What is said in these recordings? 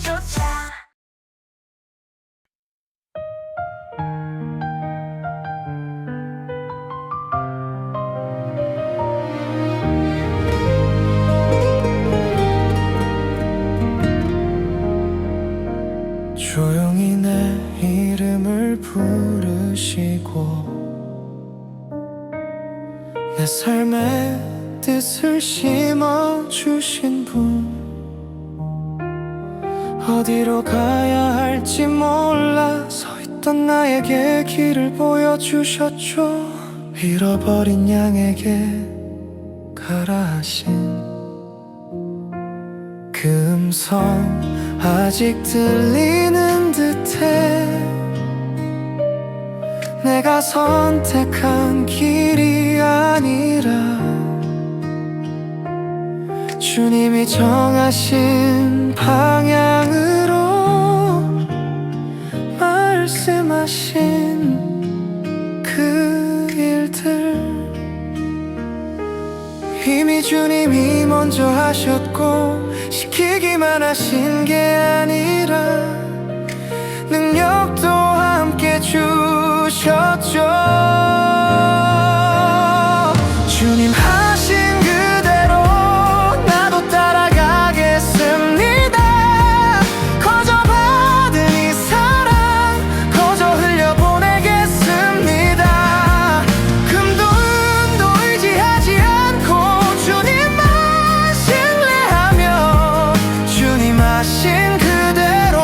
우리조차. 조용히 내 이름을 부르시고 내 삶의 뜻을 심어주신 분, 어디로 가야 할지 몰라 서 있던 나에게 길을 보여주셨죠. 잃어버린 양에게 가라 하신 그 음성 아직 들리는 듯해. 내가 선택한 길이 아니라 주님이 정하신 방향으로 말씀하신 그 일들, 이미 주님이 먼저 하셨고 시키기만 하신 게 아니라 능력도 함께 주셨죠. 주님 하신 그대로 나도 따라가겠습니다. 거저 받은 이 사랑 거저 흘려보내겠습니다. 금도 은도 의지하지 않고 주님만 신뢰하며 주님 하신 그대로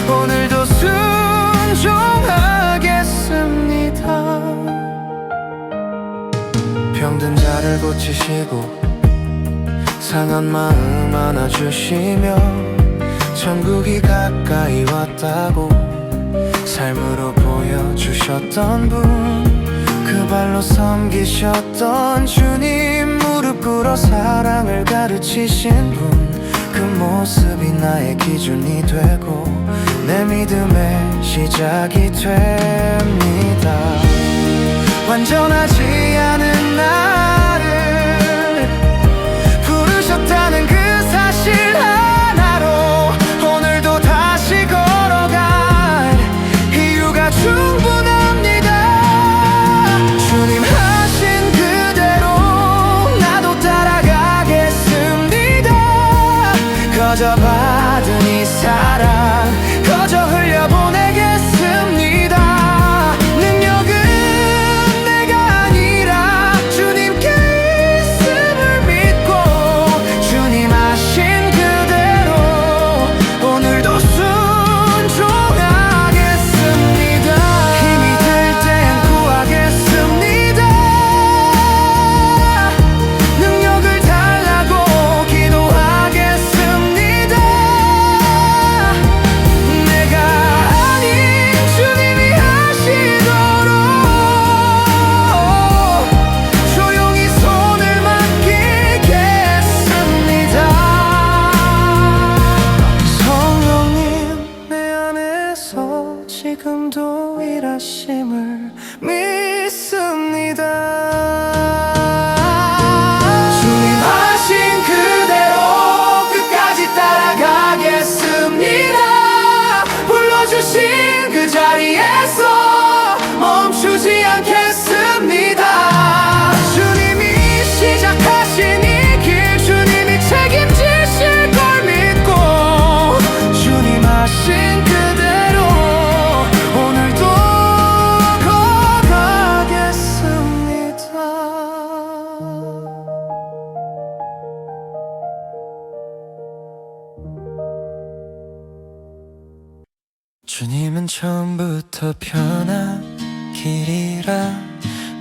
오늘도 순종하겠습니다. 병든 자를 고치시고 상한 마음 안아주시며 천국이 가까이 왔다고 삶으로 보여주셨던 분, 그 발로 섬기셨던 주님, 무릎 꿇어 사랑을 가르치신 분, 그 모습이 나의 기준이 되고 내 믿음의 시작이 됩니다. 완전하지 않은 나를 부르셨다는 그 사실 하나로 오늘도 다시 걸어갈 이유가 충분합니다. 주님 하신 그대로 나도 따라가겠습니다. 거저 받은 이 사랑 거저 흘려보내겠습니다. 능력은 내가 아니라 주님께 있음을 믿고 주님 하신 그대로 오늘도 순종하겠습니다. 힘이 들 땐 구하겠습니다. 능력을 달라고 기도하겠습니다. 내가 아닌 주님이 하시도록 조용히 손을 맡기겠습니다. 성령님 내 안에서 지금도 일하심을 믿습니다. 주님 하신 그대로 끝까지 따라가겠습니다. 불러주신 그 자리에서 멈추지 않겠습니다. 주님이 시작하신 이 길 주님이 책임지실 걸 믿고 주님 하신 그대로 오늘도 걸어가겠습니다. 주님은 처음부터 편한 길이라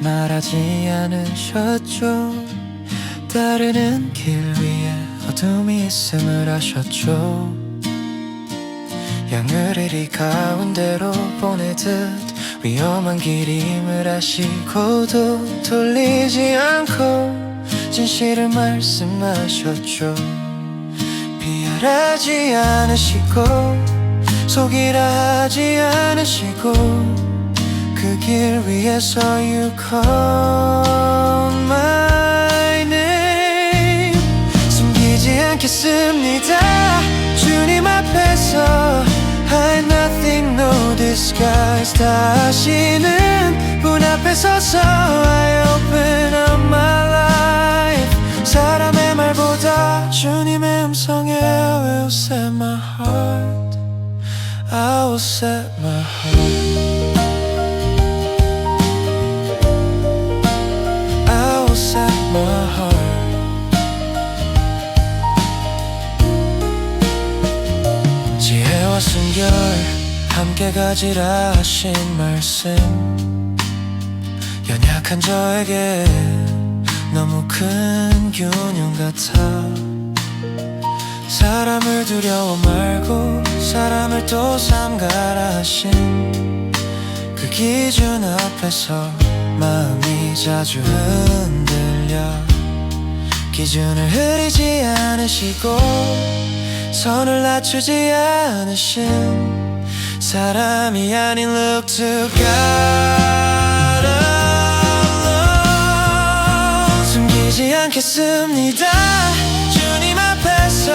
말하지 않으셨죠. 따르는 길 위에 어둠이 있음을 아셨죠. 양을 이리 가운데로 보내듯 위험한 길임을 아시고도 돌리지 않고 진실을 말씀하셨죠. 비열하지 않으시고 속이라 하지 않으시고 그 길 위에서 You call my name 숨기지 않겠습니다. 주님 앞에 skies. 다시는 문 앞에 서서 I open up my life. 사람의 말보다 주님의 음성에 I will set my heart. I will set my heart. I will set my heart. 지혜와 순결 함께 가지라 하신 말씀, 연약한 저에게 너무 큰 균형 같아. 사람을 두려워 말고 사람을 또 삼가라 하신 그 기준 앞에서 마음이 자주 흔들려. 기준을 흐리지 않으시고 선을 낮추지 않으신 사람이 아닌 look to God alone. 숨기지 않겠습니다. 주님 앞에서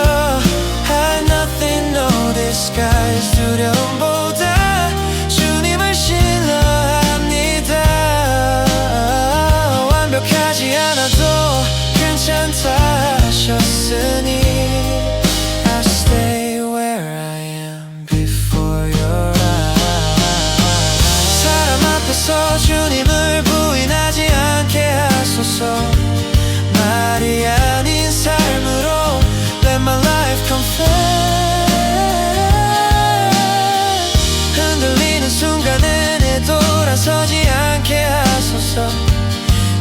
had nothing, no disguise. 두려움보다 주님을 신뢰합니다. 완벽하지 않아도 괜찮다 하셨으니 I stay where I am before your eyes. 사람 앞에서 주님을 부인하지 않게 하소서. 말이 아닌 삶으로 Let my life confess. 흔들리는 순간에 돌아서지 않게 하소서.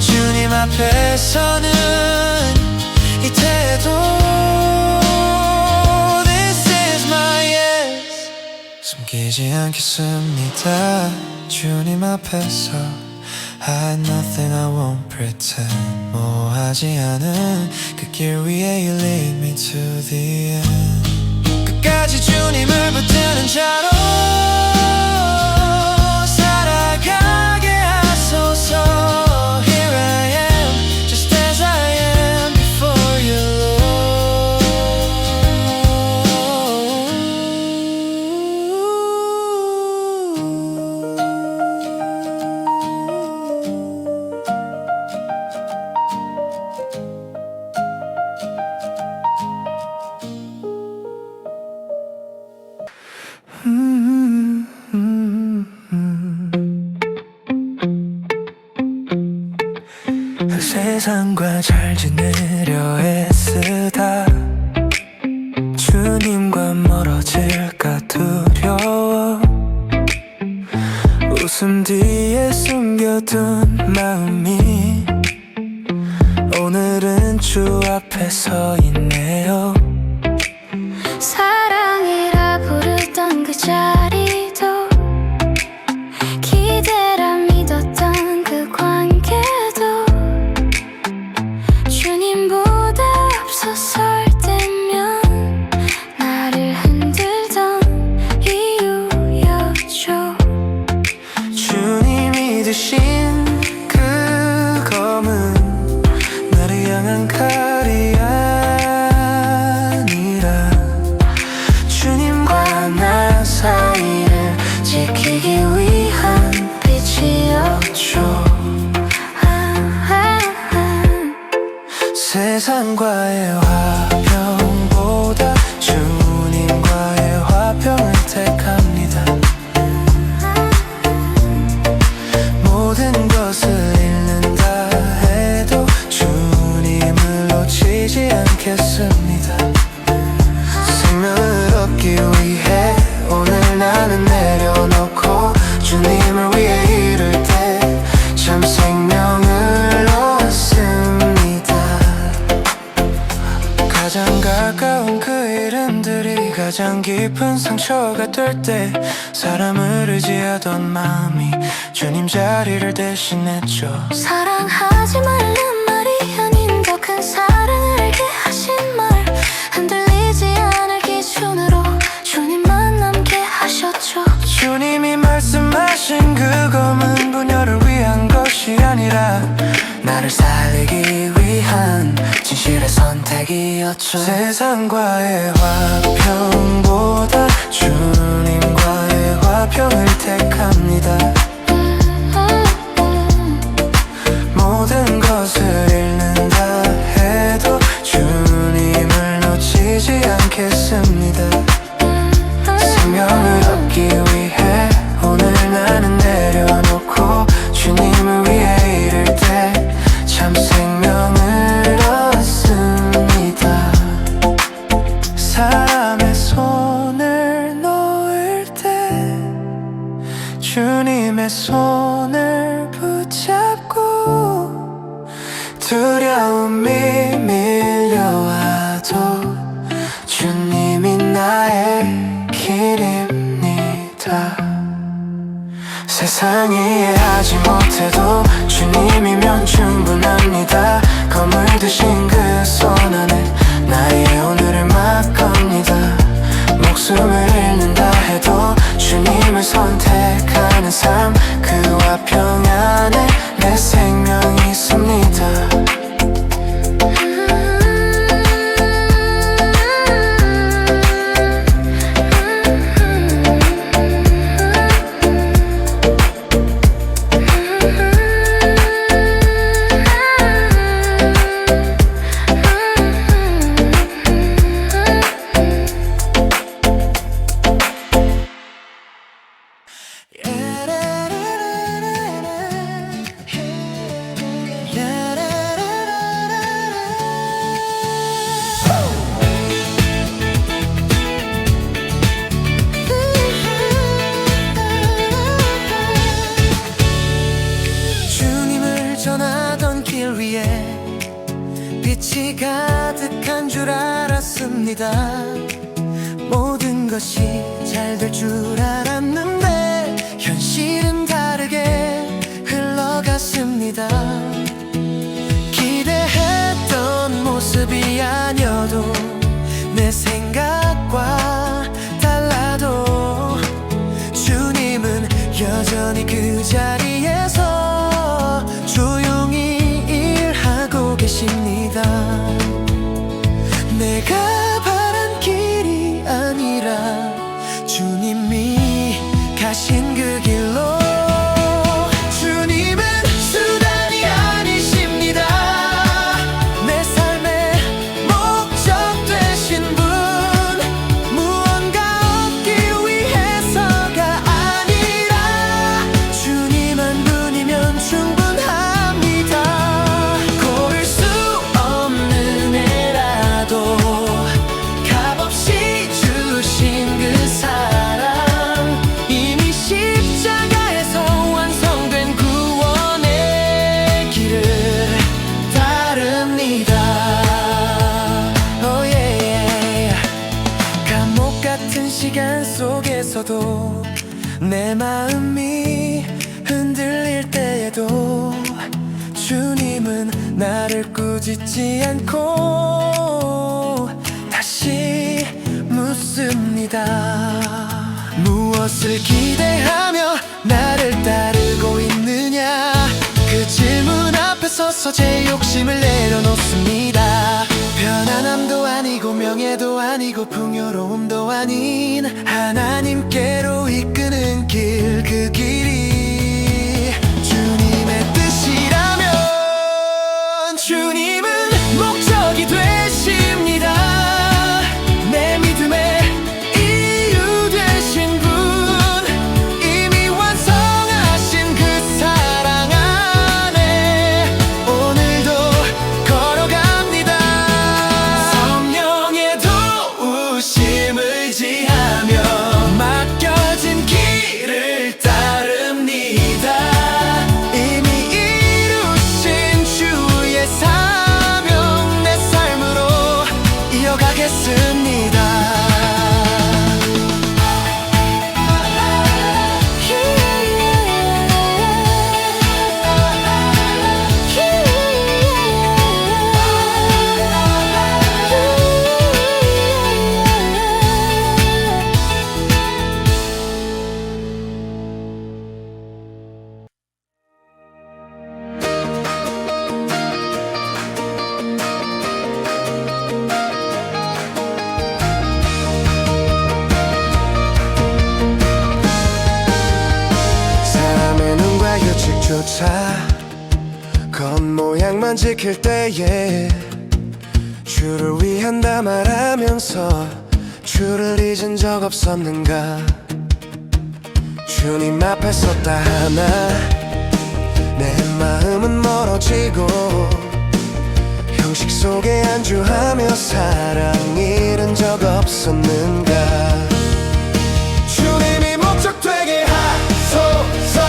주님 앞에서는 이 태도 This is my yes. 숨기지 않겠습니다. 주님 앞에서 had nothing, I won't pretend. 모호하지 않은 그 길 위에 You lead me to the end. 끝까지 주님을 붙드는 자로 살아가게 하소서. Here I am, just as I am before you, 세상과 잘 지내려 애쓰다 주님과 멀어질까 두려워. 웃음 뒤에 숨겨둔 마음이 오늘은 주 앞에 서 있네요. 사랑이라 부르던 그 자리도 기대라 믿었던 그 관계도 주님보다 앞서설 때면 나를 흔들던 이유였죠. 주님이 드신 그 검은 나를 향한 칼이 아니라 주님과 나 사이를 지키기 위한 빛이었죠. 세상과의 화평보다 주님과의 화평을 택합니다. 모든 것을 잃는다 해도 주님을 놓치지 않겠습니다. 생명을 얻기 위해 오늘 나는 내려놓고 주님을 위해 이룰 때 참 생명을 얻습니다. 가장 가까운 그 이름들이 가장 깊은 상처가 될 때 사람을 의지하던 마음이 주님 자리를 대신했죠. 사랑하지 말는 말이 아닌 더 큰 사랑을 알게 하신 말, 흔들리지 않을 기준으로 주님만 남게 하셨죠. 주님이 말씀하신 그 검은 분열을 위한 것이 아니라 나를 살리기 위한 진실의 선택이었죠. 세상과의 화평보다 주님과의 화평을 택 있습니다. 생명을 얻기 위해 오늘 나는 내려놓고 주님을 위해 이를 때 참 생명을 얻습니다. 사람의 손을 놓을 때 주님의 손을 붙잡고 두려움이 밀려와도 주님이 나의 길입니다. 세상이 이해하지 못해도 주님이면 충분합니다. 검을 드신 그 손 안에 나의 오늘을 막겁니다. 목숨을 잃는다 해도 주님을 선택하는 삶, 그와 평안에 내 생명이 있습니다. 주님을 전하던 길 위에 빛이 가득한 줄 알았습니다. 모든 것이 잘 될 줄 알았는데 현실은 다르게 흘러갔습니다. 기대했던 모습이 아니어도 내 생각과 달라도 주님은 여전히 그 자리에서 조용히 일하고 계십니다. 내가 바란 길이 아니라 주님이 가신 그 길로 주님은 수단이 아니십니다. 내 삶의 목적 되신 분, 무언가 얻기 위해서가 아니라 주님 한 분이면 충분합니다. 고를 수 없는 애라도 값없이 주신 그 사랑, 이미 십자가에서 완성된 구원의 길을 따릅니다. Oh yeah. 감옥 같은 시간 속에서도 내 마음이 흔들릴 때에도 주님은 나를 꾸짖지 않고 다시 묻습니다. 무엇을 기대하며 나를 따르고 있느냐, 그 질문 앞에 서서 제 욕심을 내려놓습니다. 편안함도 아니고 명예도 아니고 풍요로움도 아닌 하나님께로 이끄는 길, 그 길이 주님의 뜻이라면 주님은 목적이 되십니다. 내 믿음의 이유 되신 분, 이미 완성하신 그 사랑 안에 오늘도 걸어갑니다. 성령의 도우심을 지하며 맡겨진 길을 따릅니다. 이미 이루신 주의 사명 내 삶으로 이어가겠습니다. 사람의 눈과 규칙조차 겉모양만 지킬 때에 주를 위한다 말하면서 주를 잊은 적 없었는가. 주님 앞에 섰다 하나 내 마음은 멀어지고 형식 속에 안주하며 사랑 잃은 적 없었는가. 주님이 목적 되게 하소서.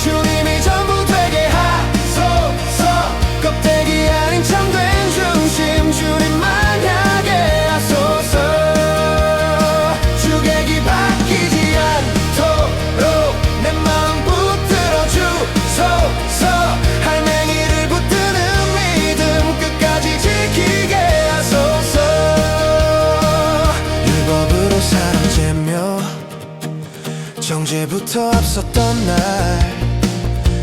주님이 전부 되게 하소서. 껍데기 아닌 참된 중심 주님만 향하게 하소서. 주객이 바뀌지 않도록 내 마음 붙들어 주소서. 할맹이를 붙드는 믿음 끝까지 지키게 하소서. 율법으로 사랑 재며 정죄부터 앞섰던 날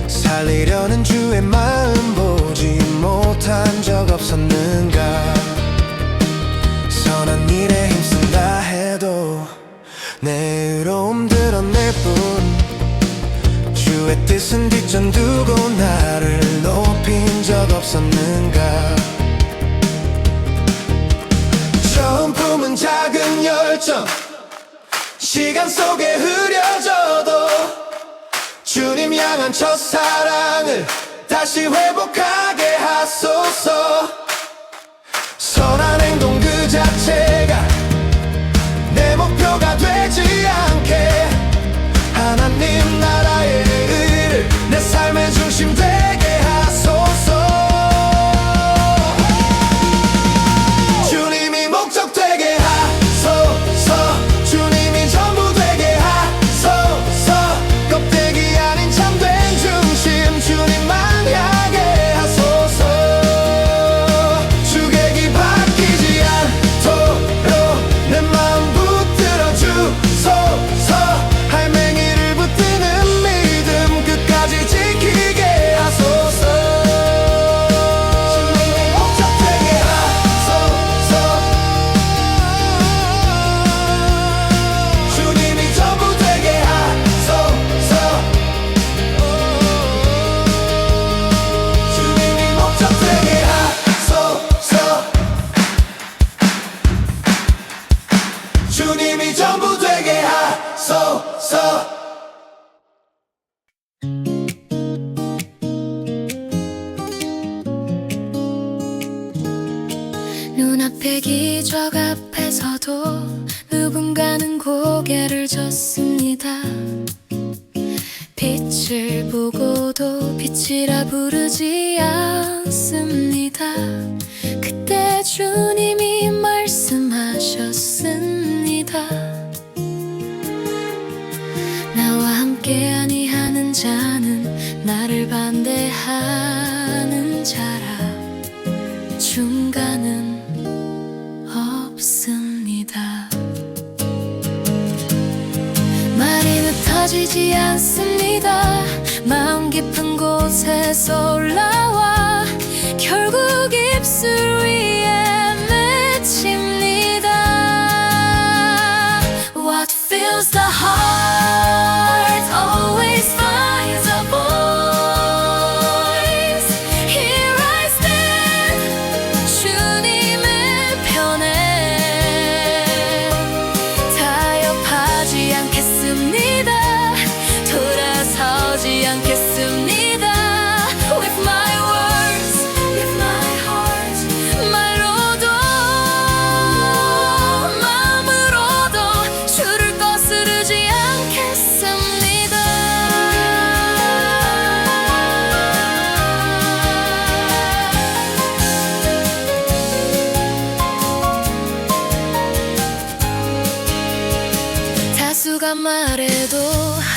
살리려는 주의 마음 보지 못한 적 없었는가. 선한 일에 힘쓴다 해도 내 의로움 드러낼 뿐 주의 뜻은 뒷전 두고 나를 높인 적 없었는가. 처음 품은 작은 열정 시간 속에 흐려져도 주님 향한 첫사랑을 다시 회복하게 하소서. 선한 행동 그 자체가 내 목표가 되지 않게 하나님 나라의 의를 내 삶의 중심 되게 하소서. 주님이 목적 되게 하소서. 주님이 전부 되게 하소서. 껍데기 아닌 참된 중심 주님만 향하게 하소서. 주객이 바뀌지 않도록 내 마음 붙들어 주소서. 할맹이를 붙드는 믿음 끝까지 지키게 하소서. 주님이 목적 되게 하소서. 주님이 전부 되게 하소서. 주님이 목적 되게 하소서. 주님이 전부 되게 하소서. 눈앞의 기적 앞에서도 누군가는 고개를 졌습니다. 빛을 보고도 빛이라 부르지 않습니다. 그때 주님이 말씀하셨습니다. 나와 함께 아니하는 자는 나를 반대하는 자라. 중간은 없습니다. 말이 흩어지지 않습니다. 마음 깊은 곳에서 올라와 결국 입술 위에 맺힙니다. What fills the heart always finds a voice. Here I stand 주님의 편에 타협하지 않겠습니다. 돌아서지 않겠습니다. With my words, with my heart, 말로도 마음으로도 주를 거스르지 않겠습니다. 다수가 말해도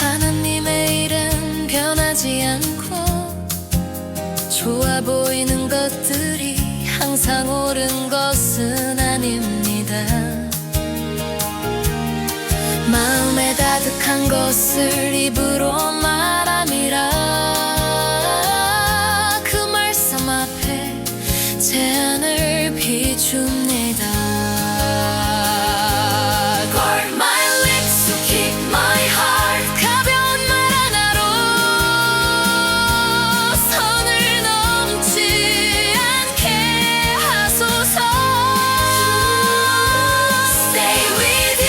하나님의 일은 변하지 않고 좋아 보이는 것들이 항상 옳은 것은 아닙니다. 마음에 가득한 것을 입으로 말함이라. 그 말씀 앞에 제안을 비춥니다. Guard my lips to keep my heart. 가벼운 말 하나로 선을 넘지 않게 하소서. Stay with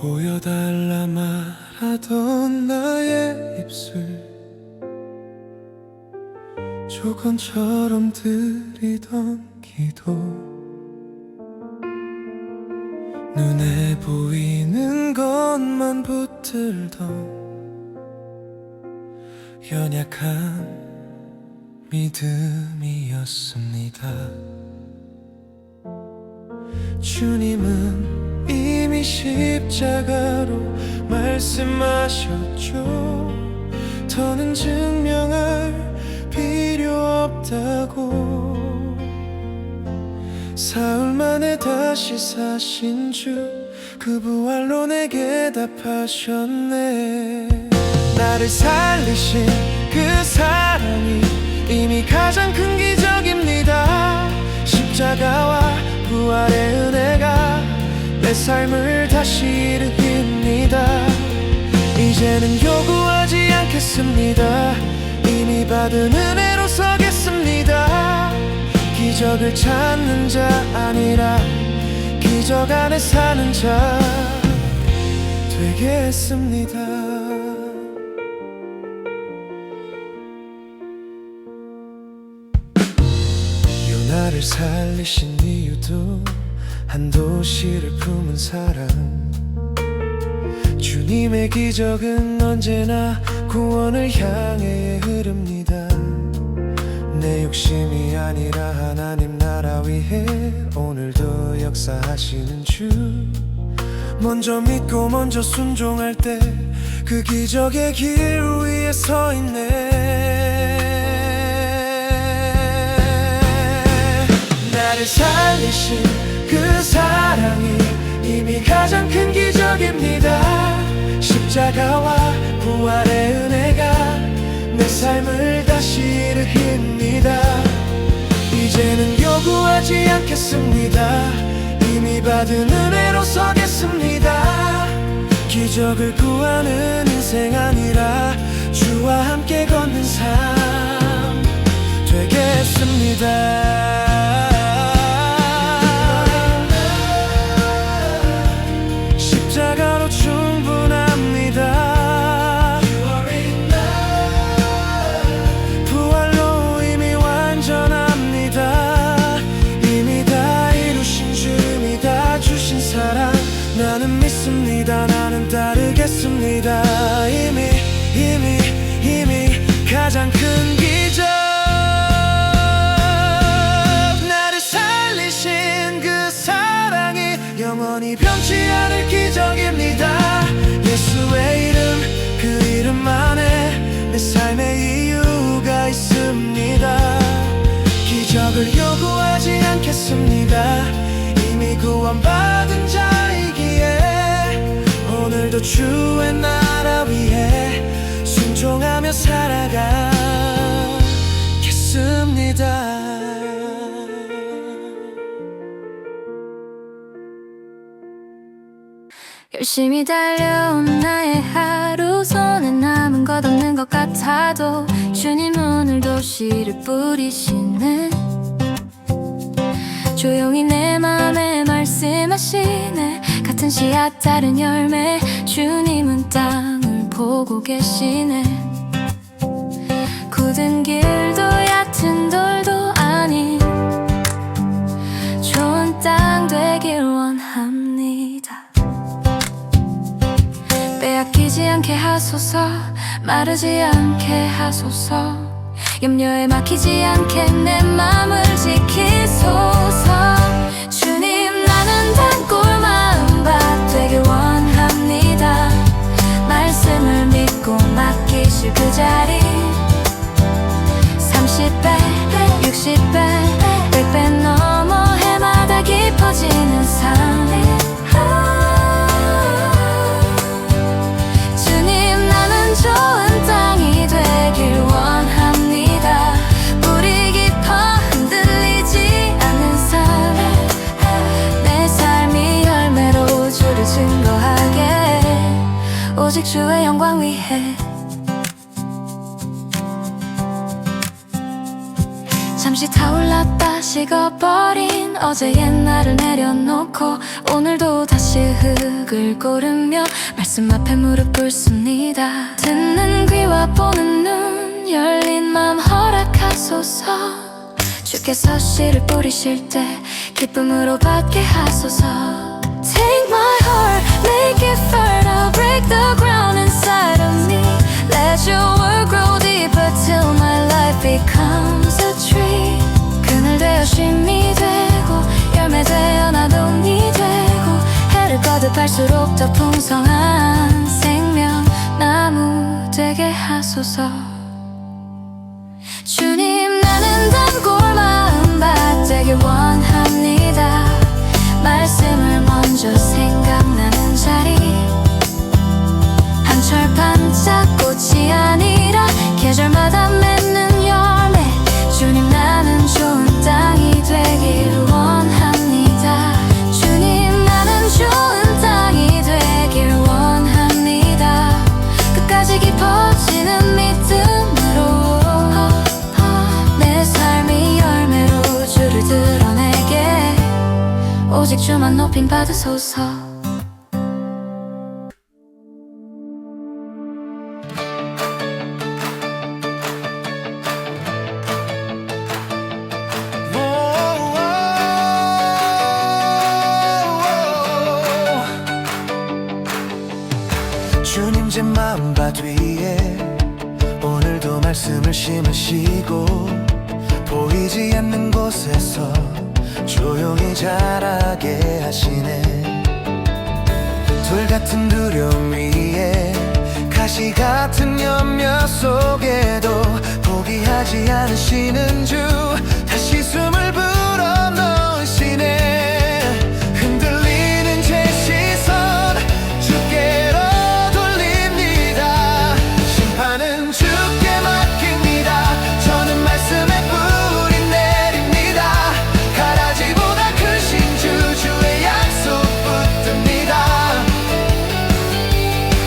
보여달라 말하던 나의 입술 조건처럼 들이던 기도 눈에 보이는 것만 붙들던 연약한 믿음이었습니다. 주님은 이미 십자가로 말씀하셨죠. 더는 증명할 필요 없다고. 사흘 만에 다시 사신 주 그 부활로 내게 답하셨네. 나를 살리신 그 사랑이 이미 가장 큰 기적입니다. 십자가와 부활의 은혜가 내 삶을 다시 일으킵니다. 이제는 요구하지 않겠습니다. 이미 받은 은혜로 서겠습니다. 기적을 찾는 자 아니라 기적 안에 사는 자 되겠습니다. 나를 살리신 이유도 한 도시를 품은 사랑. 주님의 기적은 언제나 구원을 향해 흐릅니다. 내 욕심이 아니라 하나님 나라 위해 오늘도 역사하시는 주. 먼저 믿고 먼저 순종할 때 그 기적의 길 위에 서 있네. 나를 살리신 그 사랑이 이미 가장 큰 기적입니다. 십자가와 부활의 은혜가 내 삶을 다시 일으킵니다. 이제는 요구하지 않겠습니다. 이미 받은 은혜로 서겠습니다. 기적을 구하는 인생 아니라 주와 함께 걷는 삶 되겠습니다. 십자가로 충분합니다. 부활로 이미 완전합니다. 이미 다 이루신 주님이 다 주신 사랑 나는 믿습니다. 나는 따르겠습니다. 이미 가장 큰 기적. 나를 살리신 그 사랑이 영원히 변치 않을 기적입니다. 예수의 이름 그 이름 안에 내 삶의 이유가 있습니다. 기적을 요구하지 않겠습니다. 이미 구원받은 자이기에 오늘도 주의 나라 위해 순종하며 살아가겠습니다. 열심히 달려온 나의 하루 손에 남은 것 없는 것 같아도 주님 오늘도 씨를 뿌리시네. 조용히 내 맘에 말씀하시네. 같은 씨앗 다른 열매 주님은 땅을 보고 계시네. 굳은 길도 얕은 돌도 아닌 좋은 땅 되길 원합니다. 빼앗기지 않게 하소서. 마르지 않게 하소서. 염려에 막히지 않게 내 맘을 지키소서. 주님 나는 단골 마음밭 되길 원합니다. 말씀을 믿고 맡기실 그 자리 30배, 60배, 100배 넘어 해마다 깊어지는 삶. 주님 나는 좋은 땅이 되길 원합니다. 뿌리 깊어 흔들리지 않는 삶. 내 삶이 열매로 주를 증거하게 오직 주의 영광 위해. 잠시 타올랐다 식어버린 어제의 나를 내려놓고 오늘도 다시 다시 흙을 고르며 말씀 앞에 무릎 꿇습니다. 듣는 귀와 보는 눈 열린 맘 허락하소서. 주께서 씨를 뿌리실 때 기쁨으로 받게 하소서. Take my heart, make it fertile, break the ground inside of me. Let your word grow deeper till my life becomes a tree. 그늘 되어 쉼이 되고 열매 되어 나돈이 되고 해를 거듭할수록 더 풍성한 생명나무 되게 하소서. 주님 나는 단골 마음 되길 원합니다. 말씀을 먼저 생각나는 자리 한철 반짝꽃이 아니라 계절마다 맺는 열매. 주님 나는 좋은 땅이 되길 원합니다. 주님 나는 좋은 땅이 되길 원합니다. 끝까지 깊어지는 믿음으로 내 삶이 열매로 주를 드러내게 오직 주만 높임 받으소서. 주님 제 마음밭 위에 오늘도 말씀을 심으시고 보이지 않는 곳에서 조용히 자라게 하시네. 돌 같은 두려움 위에 가시 같은 염려 속에도 포기하지 않으시는 주 다시 숨을 불어넣으시네. 흔들리는 제 시선 주께로 돌립니다. 심판은 주께 맡깁니다. 저는 말씀에 뿌리 내립니다. 가라지보다 크신 주의 약속 붙듭니다.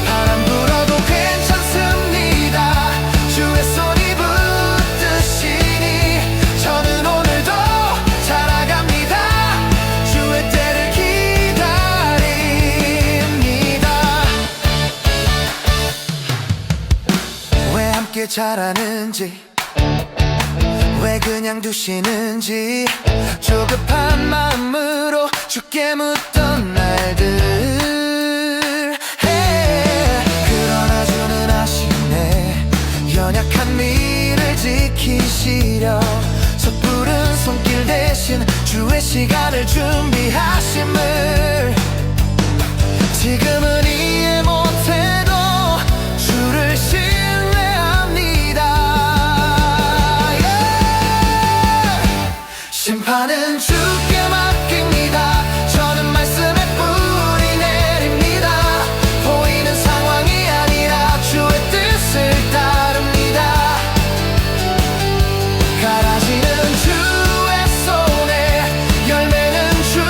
바람 불어도 괜찮습니다. 주의 손이 붙드시니 저는 오늘도 자라갑니다. 주의 때를 기다립니다. 왜 함께 자라는지 왜 그냥 두시는지 조급한 마음으로 주께 묻던 날들 그러나 주는 아시네. 연약한 미를 지키시려 섣부른 손길 대신 주의 시간을 준비하심을 지금은 이해 못해도 주를 신뢰합니다. 심판은 주께 맡깁니다. 저는 말씀에 뿌리 내립니다. 보이는 상황이 아니라 주의 뜻을 따릅니다. 가라지는 주의 손에 열매는 주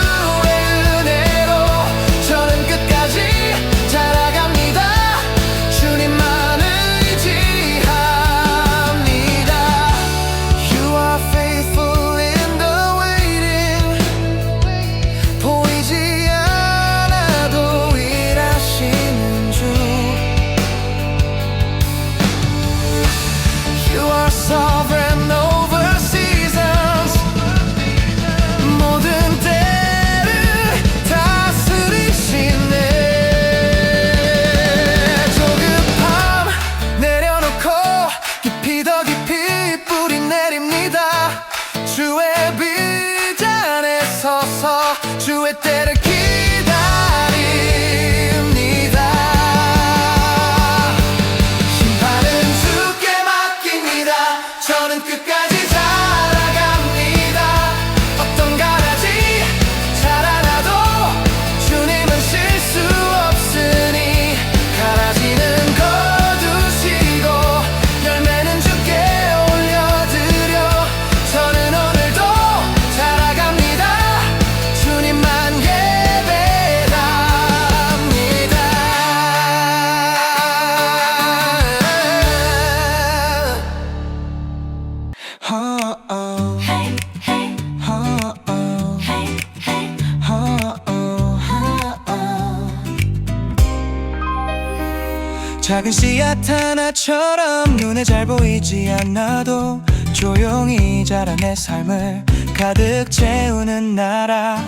작은 씨앗 하나처럼 눈에 잘 보이지 않아도 조용히 자라 내 삶을 가득 채우는 나라.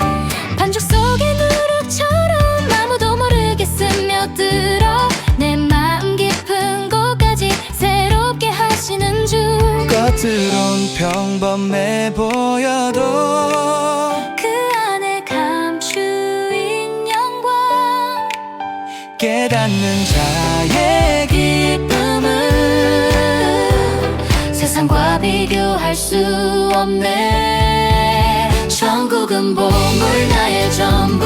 반죽 속의 누룩처럼 아무도 모르게 스며들어 내 마음 깊은 곳까지 새롭게 하시는 줄. 겉으론 평범해 보여도 그 안에 감추인 영광, 깨닫는 자의 기쁨은 세상과 비교할 수 없네. 천국은 보물 나의 전부,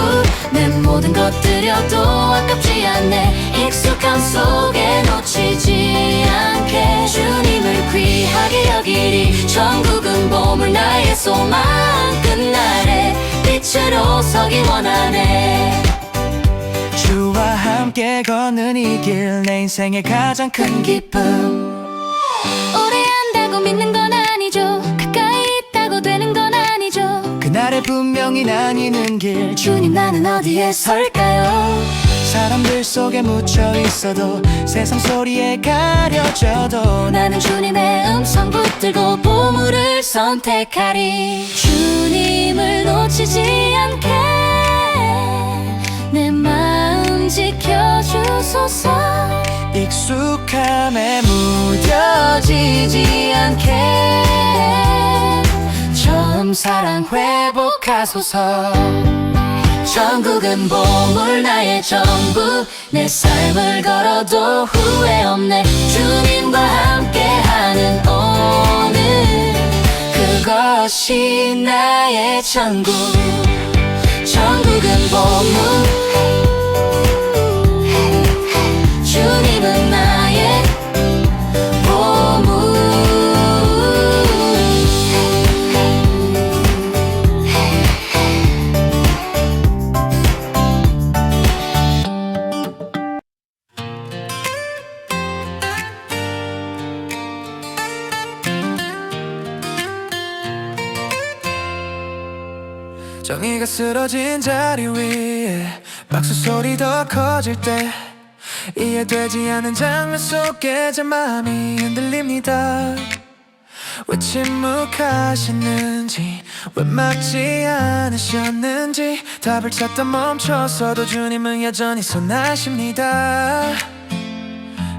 내 모든 것 드려도 아깝지 않네. 익숙함 속에 놓치지 않게 주님을 귀하게 여기리. 천국은 보물 나의 소망, 끝날에 빛으로 서기 원하네. 주와 함께 걷는 이 길, 내 인생의 가장 큰 기쁨. 오래 한다고 믿는 건 아니죠. 가까이 있다고 되는 건 아니죠. 그날에 분명히 나뉘는 길, 주님 나는 어디에 설까요? 사람들 속에 묻혀 있어도 세상 소리에 가려져도 나는 주님의 음성 붙들고 보물을 선택하리. 주님을 놓치지 않게 내 마음 지켜주소서. 익숙함에 무뎌지지 않게 처음 사랑 회복하소서. 천국은 보물 나의 전부, 내 삶을 걸어도 후회 없네. 주님과 함께하는 오늘, 그것이 나의 천국. 천국은 보물, 주님은 나의 보물. 정의가 쓰러진 자리 위에 박수 소리 더 커질 때 이해되지 않는 장면 속에 제 마음이 흔들립니다. 왜 침묵하시는지, 왜 막지 않으셨는지 답을 찾다 멈춰서도 주님은 여전히 선하십니다.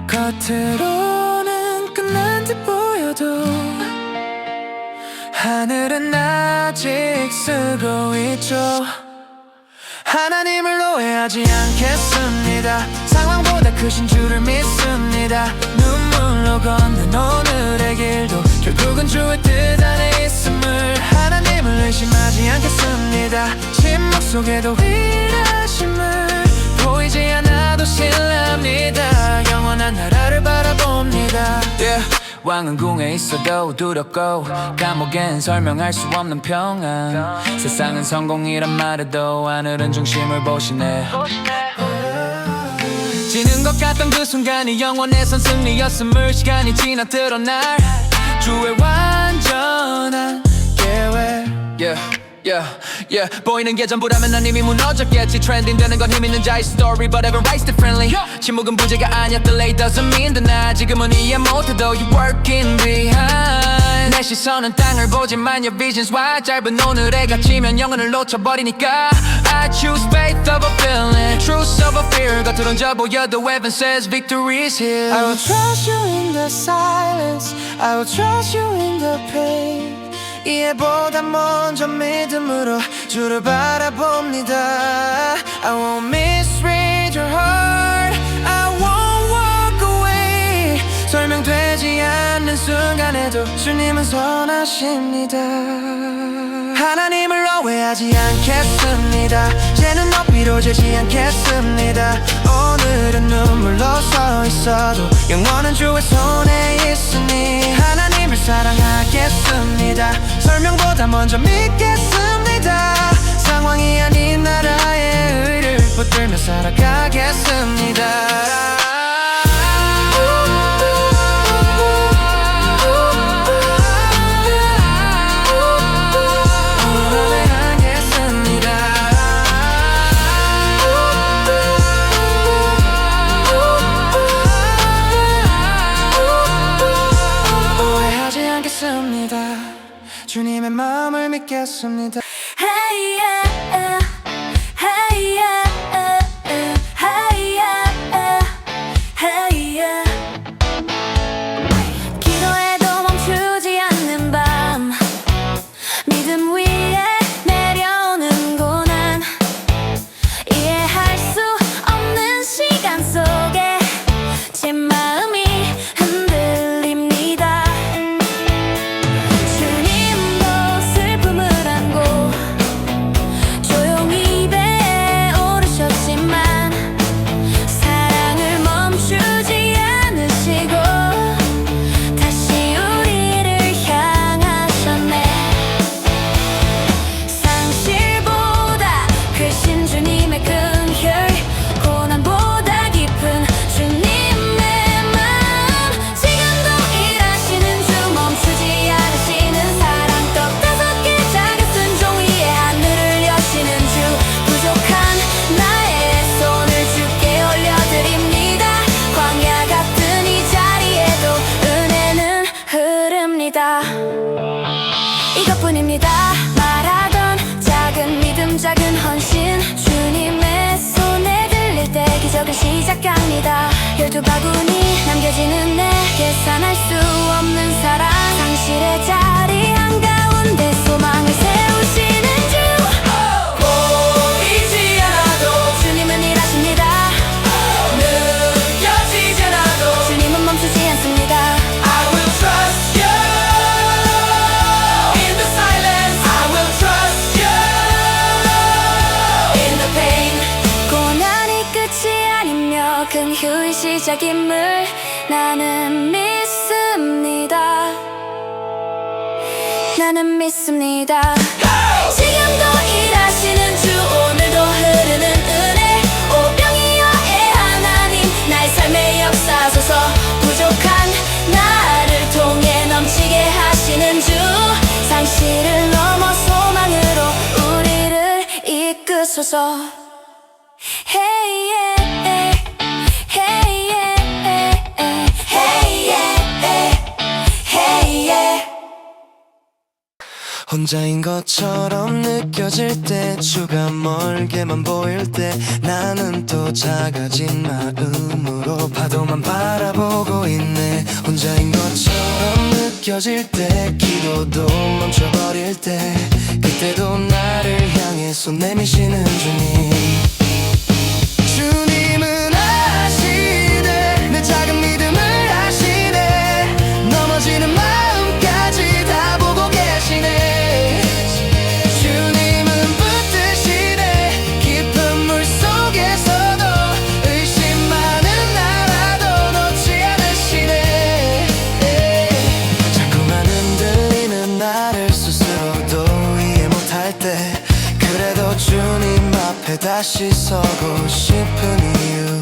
겉으로는 끝난 듯 보여도 하늘은 아직 쓰고 있죠. 하나님을 오해하지 않겠습니다. 상황보다 크신 주를 믿습니다. 눈물로 걷는 오늘의 길도 결국은 주의 뜻 안에 있음을 하나님을 의심하지 않겠습니다. 침묵 속에도 일하심을 보이지 않아도 신뢰합니다. 영원한 나라를 바라봅니다. 왕은 궁에 있어도 두렵고 감옥엔 설명할 수 없는 평안. 세상은 성공이란 말해도 하늘은 중심을 보시네. 지는 것 같던 그 순간이 영원에선 승리였음을 시간이 지나 드러날 주의 완전한 계획. 보이는 게 전부라면 난 이미 무너졌겠지. 트렌딩 되는 건 힘 있는 자의 story, but everyone writes differently. 침묵은 부재가 아니야. delay doesn't mean deny. 지금은 이해 못해도 you're working behind. 내 시선은 땅을 보지만 your vision's wide. 짧은 오늘에 갇히면 영혼을 놓쳐버리니까 I choose faith over feeling, truth over fear. 겉으론 져 보여도 heaven says victory is here. I will trust you in the silence, I will trust you in the pain. 이해보다 먼저 믿음으로 주를 바라봅니다. I won't misread your heart, I won't walk away. 설명되지 않는 순간에도 주님은 선하십니다. 하나님을 오해하지 않겠습니다. 죄는 높이로 재지 않겠습니다. 오늘은 눈물로 서 있어도 영원한 주의 손에 있으니 하나님을 사랑하겠습니다. 설명보다 먼저 믿겠습니다. 상황이 아닌 나라의 의를 붙들며 살아가겠습니다. 않겠습니다. Hey yeah, hey yeah, hey yeah, hey yeah. 기도해도 멈추지 않는 밤, 믿음 위에 내려오는 고난, 이해할 수 없는 시간 속에 제 마음이 흔들립니다. 주님도 슬픔을 안고 조용히 배에 오르셨지만 사랑을 멈추지 않으시고 다시 우리를 향하셨네. 상실보다 크신 주님의 긍휼, 고난보다 깊은 주님의 마음, 지금도 일하시는 주, 멈추지 않으시는 사랑, 떡 5개 작은 순종 위에 하늘을 여시는 주, 부족한 나의 손을 주께 올려드립니다. 광야 같은 이 자리에도 은혜는 흐릅니다. 이것뿐입니다. 말하던 작은 믿음, 작은 헌신, 주님의 손에 들릴 때 기적은 시작합니다. 12바구니 남겨지는 내 계산할 수 없는 사랑, 상실의 자리 한가운데 소망을 세우시는 주, 보이지 않아도 주님은 일하십니다. 느껴지지 않아도 주님은 멈추지 않습니다. I will trust you in the silence. I will trust you In the pain, 고난이 끝이 아니며 긍휼이 시작임을 나는 믿습니다. 나는 믿습니다. 지금도 일하시는 주, 오늘도 흐르는 은혜, 오병이어의 하나님, 나의 삶에 역사소서. 부족한 나를 통해 넘치게 하시는 주, 상실을 넘어 소망으로 우리를 이끄소서. Hey yeah, hey yeah, hey yeah, hey yeah. 혼자인 것처럼 느껴질 때, 주가 멀게만 보일 때, 나는 또 작아진 마음으로 파도만 바라보고 있네. 혼자인 것처럼 느껴질 때, 기도도 멈춰버릴 때, 그때도 나를 향해 손 내미시는 주님. 주님은 아시네, 내 작은 믿음을 아시네, 넘어지는 마음까지 다 보고 계시네. 주님은 붙드시네, 깊은 물 속에서도 의심 많은 나라도 놓지 않으시네. 자꾸만 흔들리는 나를 스스로도 이해 못할 때, 그래도 주님 앞에 다시 서고 싶은 이유,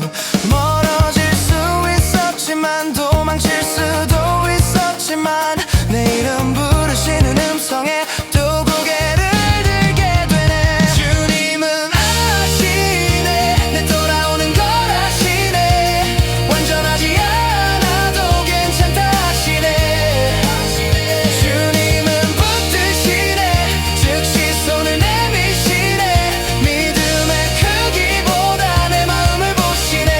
멀어질 수 있었지만 도망칠 수도 있었지만 내 이름 부르시는 음성에 또 고개를 들게 되네. 주님은 아시네, 내 돌아오는 걸 아시네, 완전하지 않아도 괜찮다 하시네. 주님은 붙드시네, 즉시 손을 내미시네, 믿음의 크기보다 내 마음을 보시네.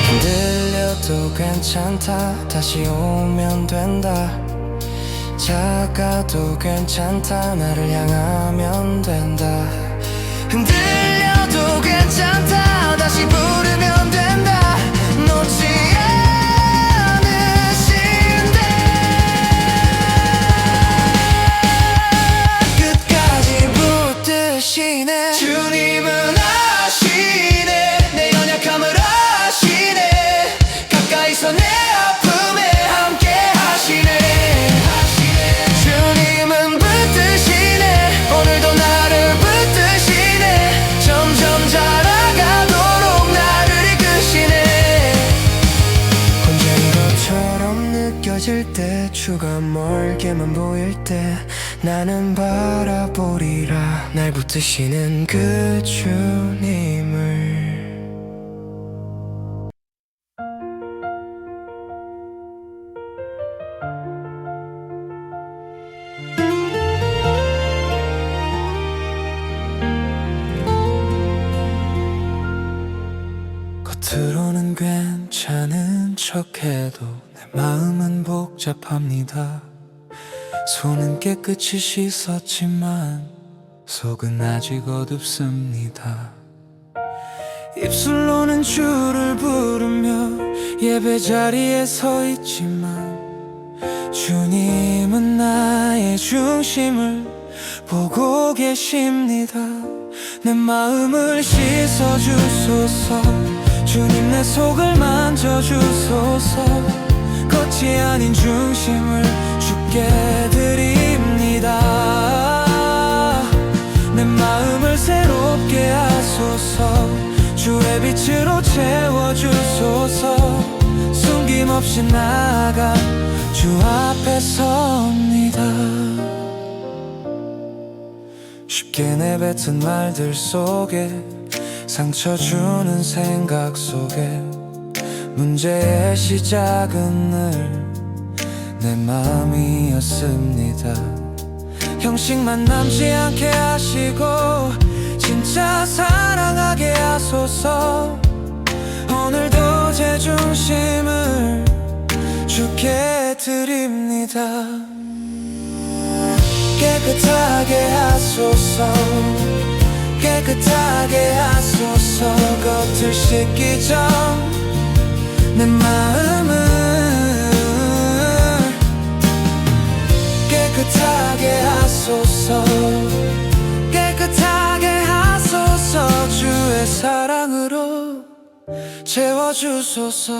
흔들려도 괜찮다, 다시 오면 된다. 작아도 괜찮다, 나를 향하면 된다. 흔들려도 괜찮다, 다시 부르면 된다. 놓지 않으신대, 끝까지 붙드시네. 주님은 아시네, 내 연약함을 아시네, 가까이서 내 아픔에 함께 하시네. 주님은 붙드시네, 오늘도 나를 붙드시네, 점점 자라가도록 나를 이끄시네. 혼자인 것처럼 느껴질 때, 주가 멀게만 보일 때, 나는 바라보리라 날 붙드시는 그 주님을. 겉으로는 괜찮은 척해도 내 마음은 복잡합니다. 손은 깨끗이 씻었지만 속은 아직 어둡습니다. 입술로는 주를 부르며 예배 자리에 서 있지만 주님은 나의 중심을 보고 계십니다. 내 마음을 씻어주소서. 주님 내 속을 만져주소서. 겉이 아닌 중심을 주께 드립니다. 내 마음을 새롭게 하소서. 주의 빛으로 채워주소서. 숨김없이 나아가 주 앞에 섭니다. 쉽게 내뱉은 말들 속에 상처 주는 생각 속에 문제의 시작은 늘 내 마음이었습니다. 형식만 남지 않게 하시고 진짜 사랑하게 하소서. 오늘도 제 중심을 주께 드립니다. 깨끗하게 하소서. 깨끗하게 하소서. 겉을 씻기 전 내 마음을 깨끗하게 하소서. 깨끗하게 하소서. 주의 사랑으로 채워주소서.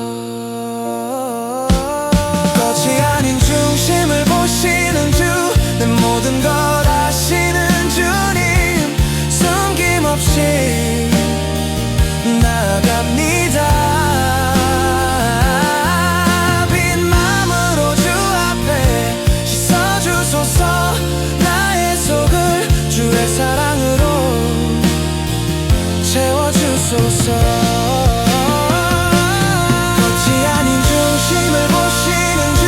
겉이 아닌 중심을 보시는 주, 내 모든 걸 아시는 주님, 숨김없이 나아갑니다. 빈 맘으로 주 앞에 씻어주소서. 나의 속을 주의 사랑으로 채워주소서. 겉이 아닌 중심을 보시는 주,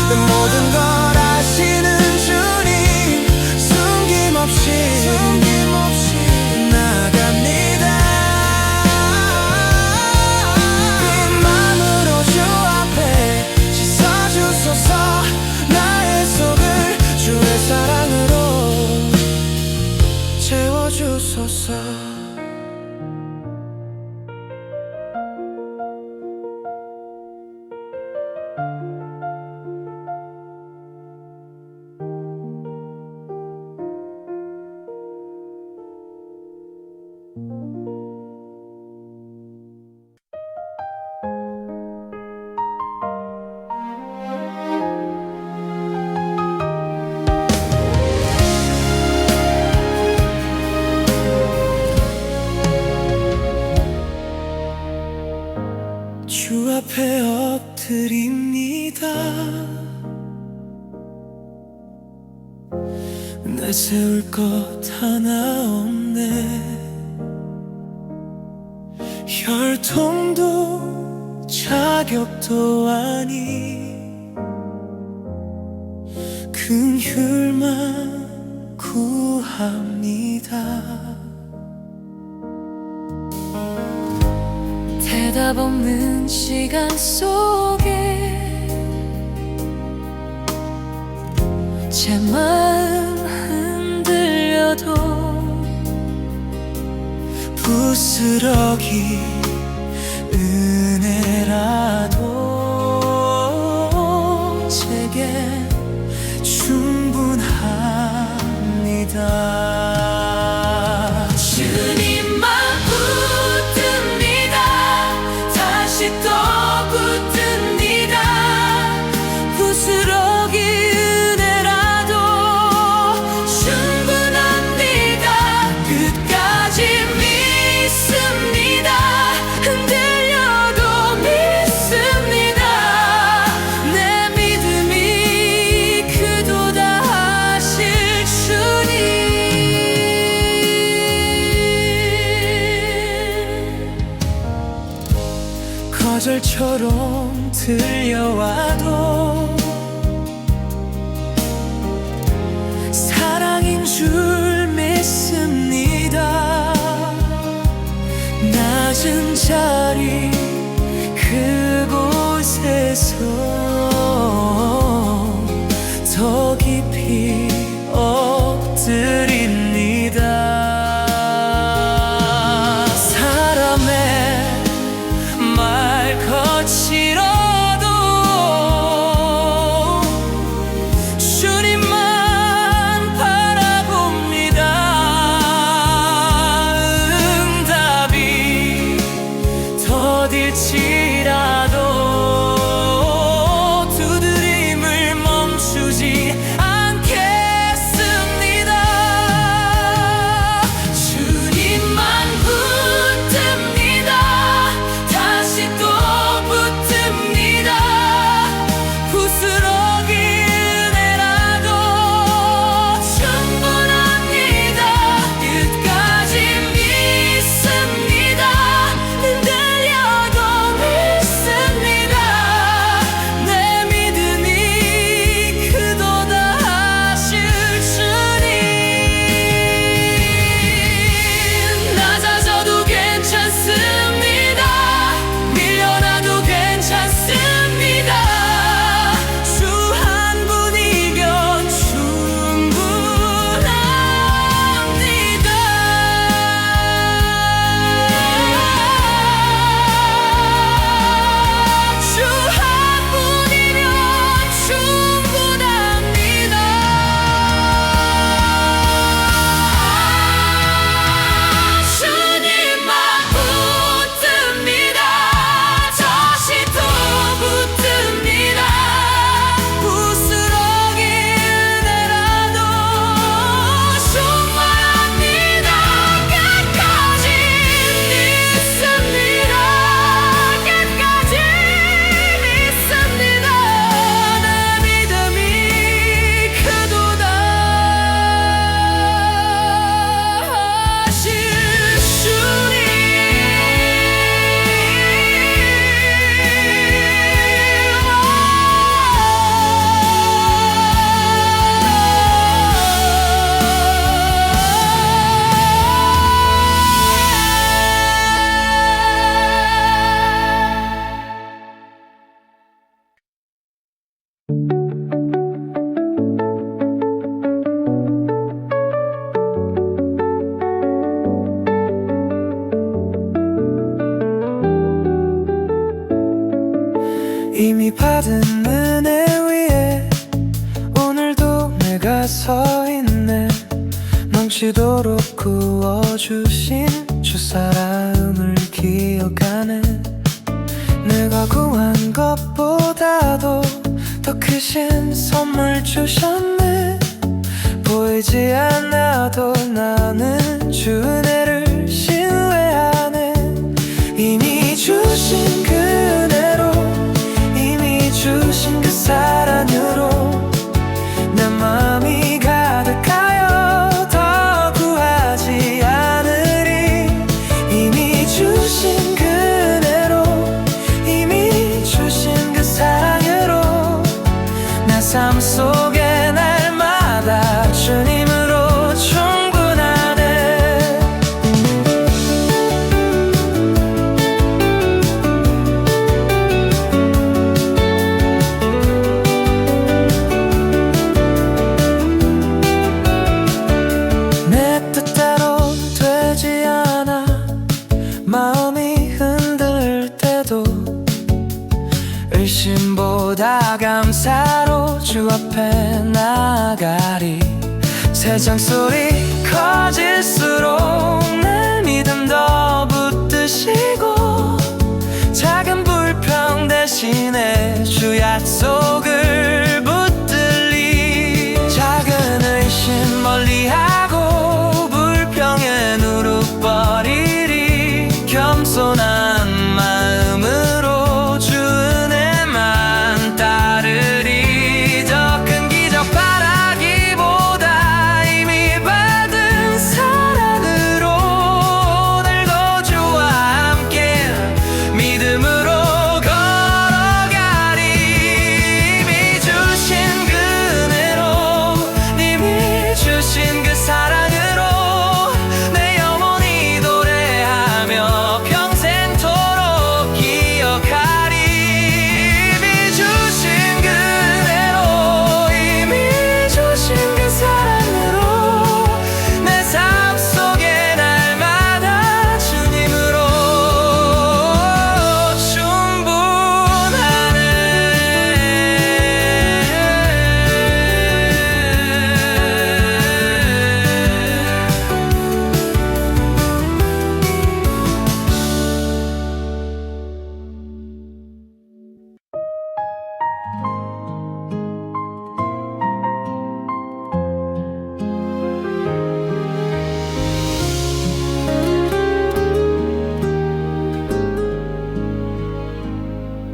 내 모든 걸 아시는 주님, 숨김없이 나갑니다. 빈 맘으로 주 앞에 씻어주소서. 나의 속을 주의 사랑으로 채워주소서. 주 앞에 엎드립니다. 내세울 것 하나 없네. 혈통도 자격도 아닌 긍휼만 구합니다. 대답 없는 시간 속에 제 마음 흔들려도 부스러기 은혜라도 제게 충분합니다. 주님만 붙듭니다. 다시 또 붙듭니다. 부스러기 은혜라도 충분합니다. 끝까지 믿습니다. 흔들려도 믿습니다. 내 믿음이 그도다 하실 거절처럼 들려와도 사랑인 줄 믿습니다. 낮은 자리 그곳에서 더 깊이 엎드립니다. 사람의 말 거칠어도 주님만 바라봅니다. 응답이 더딜지라도 두드림을 멈추지 않겠습니다. 주님만 붙듭니다. 다시 또 붙듭니다. 부스러기 은혜라도 충분합니다. 끝까지 믿습니다. 흔들려도 믿습니다. 내 믿음이 크도다 하실 주님. 낮아져도 괜찮습니다. 밀려나도 괜찮습니다. 주 한 분이면 충분합니다. 주 한 분이면 충분합니다. 주님만 붙듭니다. 다시 또 붙듭니다. 부스러기 은혜라도 충만합니다. 끝까지 믿습니다. 끝까지 믿습니다. 내 믿음이 크도다 하실 이미 받은 은혜 위에 오늘도 내가 서 있네. 넘치도록 구워주신 주 사랑을 기억하네. 내가 구한 것보다도 더 크신 선물 주셨네. 보이지 않아도 나는 주 은혜를 신뢰하네. 이미 주신 그 은혜로, 이미 주신 그 사랑으로 내 마음이 가득하여 더 구하지 않으리. 이미 주신 그 은혜로, 이미 주신 그 사랑으로 내 삶 속에 날마다 주님으로 충분하네. 내 뜻대로 되지 않아 마음이 흔들 때도 의심보다 감사로 주 앞에 나가리. 세상 소리 커질수록 내 믿음 더 붙드시고 작은 불평 대신에 주 약속을 붙들리. 작은 의심 멀리하고 불평에 누룩 버리리. 겸손한 마음으로 주 은혜만 따르리. 더 큰 기적 바라기보다 이미 받은 사랑으로 오늘도 주와 함께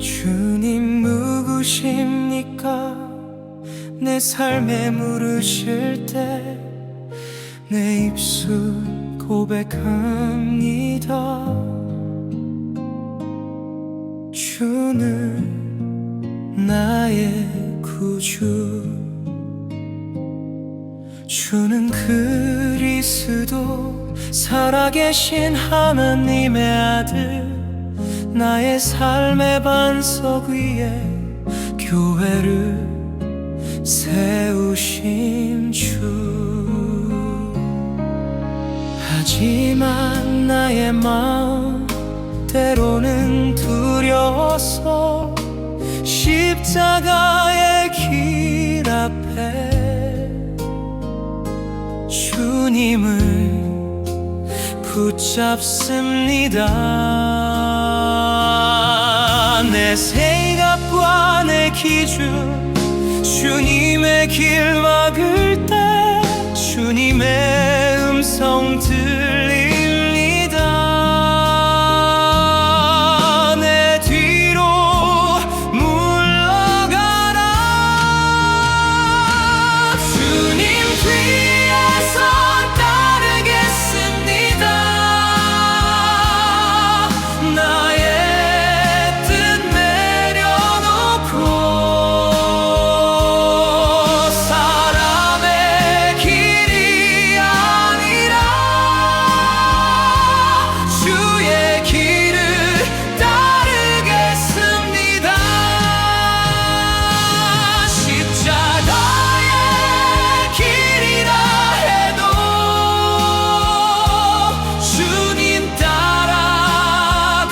주님 누구십니까? 내 삶에 물으실 때 내 입술 고백합니다. 주는 나의 구주, 주는 그리스도 살아계신 하나님의 아들, 나의 삶의 반석 위에 교회를 세우신 주. 하지만 나의 마음 때로는 두려워서 십자가의 길 앞에 주님을 붙잡습니다. 내 생각과 내 기준 주님의 길 막을 때 주님의 음성 들립니다. 내 뒤로 물러가라. 주님 뒤에서 따르겠습니다. 나의 뜻 내려놓고 사람의 길이 아니라 주의 길을 따르겠습니다. 십자가의 길이라 해도 주님 따라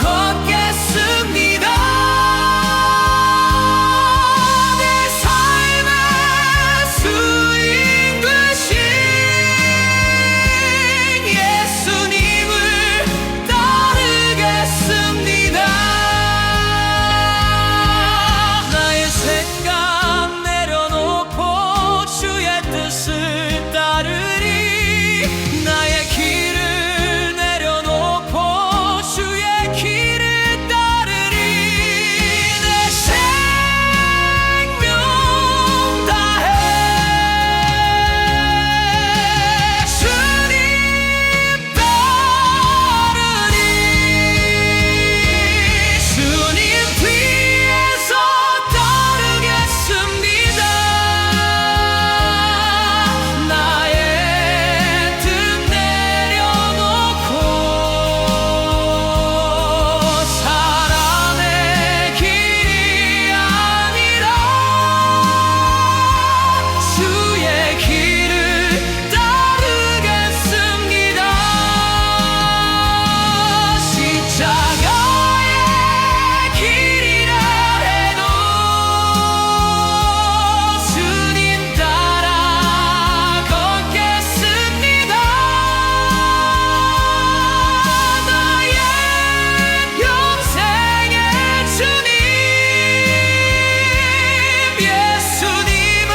걷겠습니다. 내 삶의 주인 되신 예수님을 따르겠습니다. 나의 생각 내려놓고 주의 뜻을 따르리. 나의 길을 내려놓고 주의 길을 따르리. 내 생명 다해 주님 따르리. 주님 뒤에서 따르겠습니다. 나의 뜻 내려놓고 사람의 길이 아니라 주의 길을 따르겠습니다. 십자가의 길이라 해도 주님 따라 걷겠습니다. 나의 평생의 주님 예수님을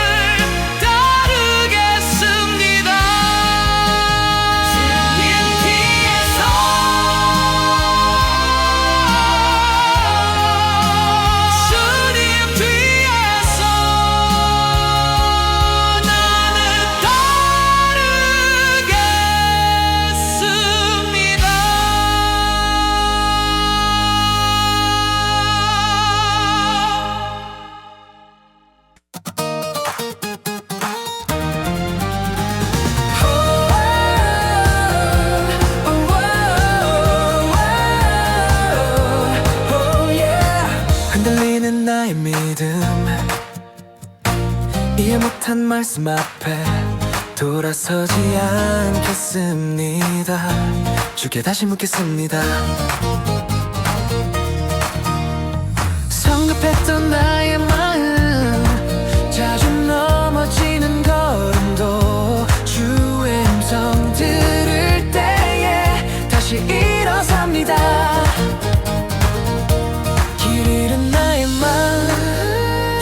따르겠습니다. 주님 뒤에서 주님 뒤에서 나는 따르겠습니다. 흔들리는 나의 믿음, 이해 못한 말씀 앞에 돌아서지 않겠습니다. 주께 다시 묻겠습니다. 성급했던 나의 마음, 자주 넘어지는 걸음도 주의 음성 들을 때에 다시 일어섭니다. 길 잃은 나의 마음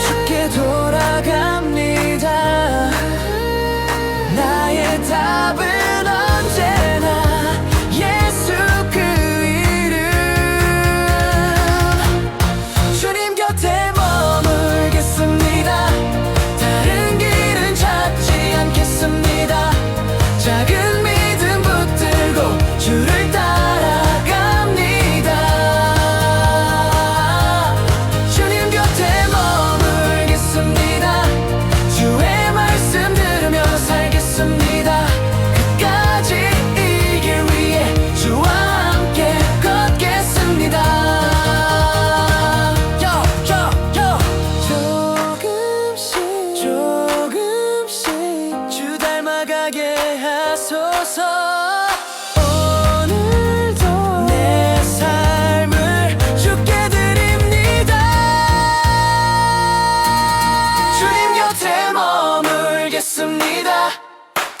주께 돌아갑니다. 나의 답은 언제나 예수 그 이름. 주님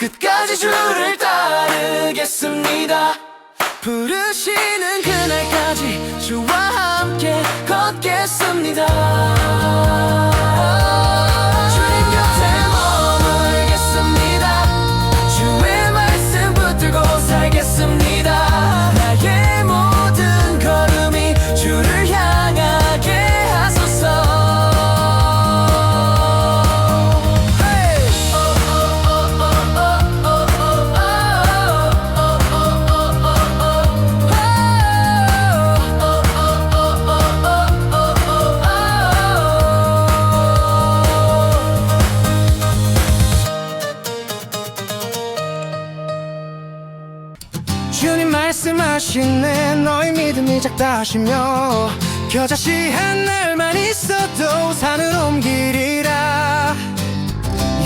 끝까지 주를 따르겠습니다. 부르시는 그날까지 주와 함께 걷겠습니다. 주님 곁에 머물겠습니다. 주의 말씀 붙들고 살겠습니다. 나의 모든 걸음이 주를 향하게 하소서. 주님 말씀하시네 너희 믿음이 작다 하시며 겨자씨한 날만 있어도 산을 옮기리라.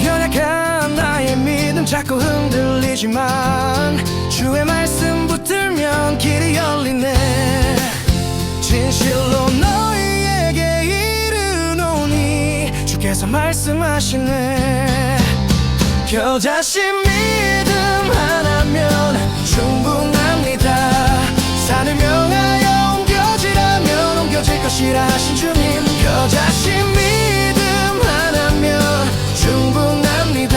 연약한 나의 믿음 자꾸 흔들리지만 주의 말씀 붙들면 길이 열리네. 진실로 너희에게 이르노니 주께서 말씀하시네. 겨자씨 믿음 하나면 충분합니다. 산을 명하여 옮겨지라면 옮겨질 것이라 하신 주님. 겨자씨 믿음 하나면 충분합니다.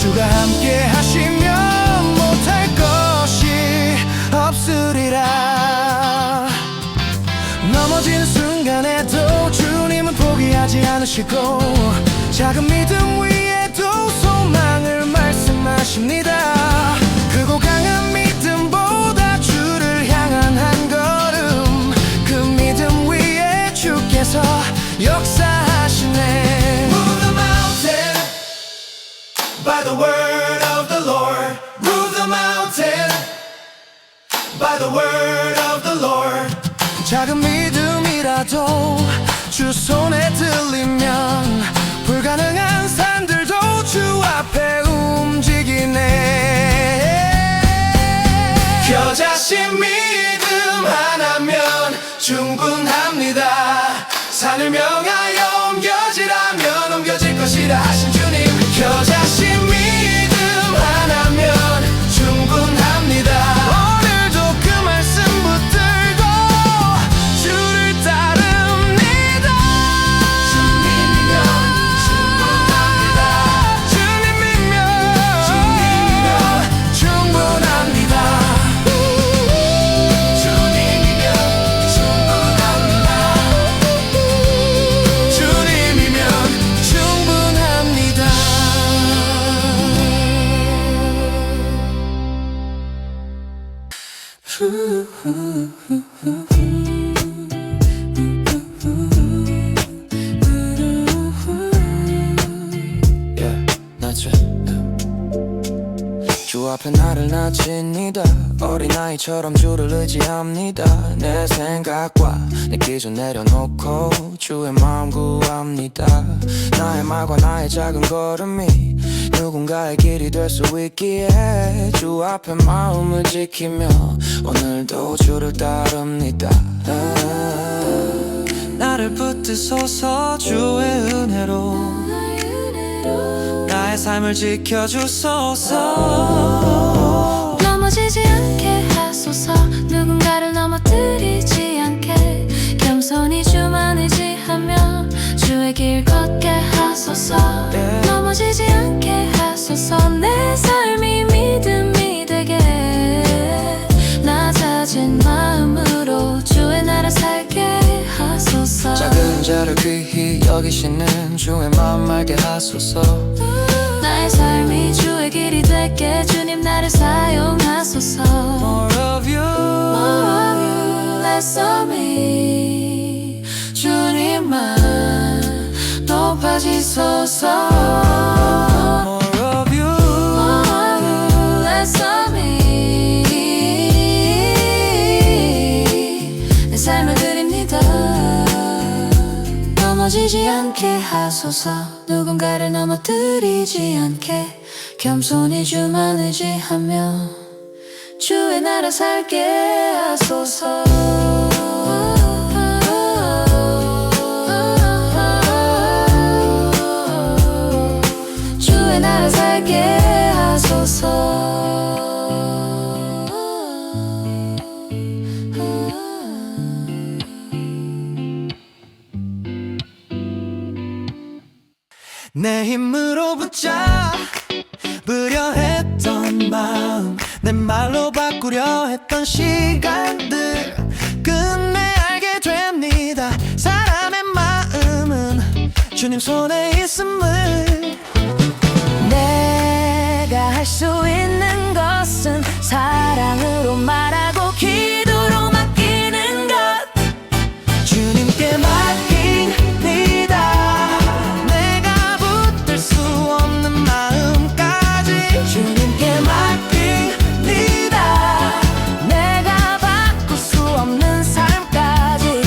주가 함께 하시면 못할 것이 없으리라. 넘어지는 순간에도 주님은 포기하지 않으시고 작은 믿음 위에도 소망을 말씀하십니다. 크고 강한 믿음보다 주를 향한 한 걸음, 그 믿음 위에 주께서 역사하시네. Move the mountain by the word of the Lord. Move the mountain by the word of the Lord. 작은 믿음이라도 주 손에 들리면 불가능한 산들도 주 앞에 움직이네. 겨자씨 믿음 하나면 충분합니다. 산을 명하여 옮겨지라면 옮겨질 것이라 하신 주님. 겨자씨 믿음 하나면 충분합니다. 오늘도 그 말씀 붙들고 주를 따릅니다. 주님이면 충분합니다. 주님이면 충분합니다. 주님이면 충분합니다. 주님이면 충분합니다. 주 앞에 나를 낮춥니다. 어린아이처럼 주를 의지합니다. 내 생각과 내 기준 내려놓고 주의 마음 구합니다. 나의 말과 나의 작은 걸음이 누군가의 길이 될 수 있기에 주 앞에 마음을 지키며 오늘도 주를 따릅니다. 나를 붙드소서 주의 은혜로 나의 삶을 지켜주소서. 넘어지지 않게 하소서. 누군가를 넘어뜨리지 않게 겸손히 주만 의지하며 주의 길 걷게 하소서. 넘어지지 않게 하소서. 내 삶이 믿음이 되게 낮아진 마음으로 주의 나라 살게 하소서. 작은 자를 귀히 여기시는 주의 마음 알게 하소서. 나의 삶이 주의 길이 되게 주님 나를 사용하소서. More of you, less of me. 주님만 높아지소서. more of you, less of me. 내 삶을 드립니다. 넘어지지 않게 하소서. 누군가를 넘어뜨리지 않게 겸손히 주만 의지하며 주의 나라 살게 하소서. 주의 나라 살게 하소서. 내 힘으로 붙잡으려 했던 마음, 내 말로 바꾸려 했던 시간들, 끝내 알게 됩니다. 사람의 마음은 주님 손에 있음을. 내가 할 수 있는 것은 사랑으로 말하고 기도로 맡기는 것. 주님께 맡깁니다. 내가 붙들 수 없는 마음까지 주님께 맡깁니다. 내가 바꿀 수 없는 삶까지.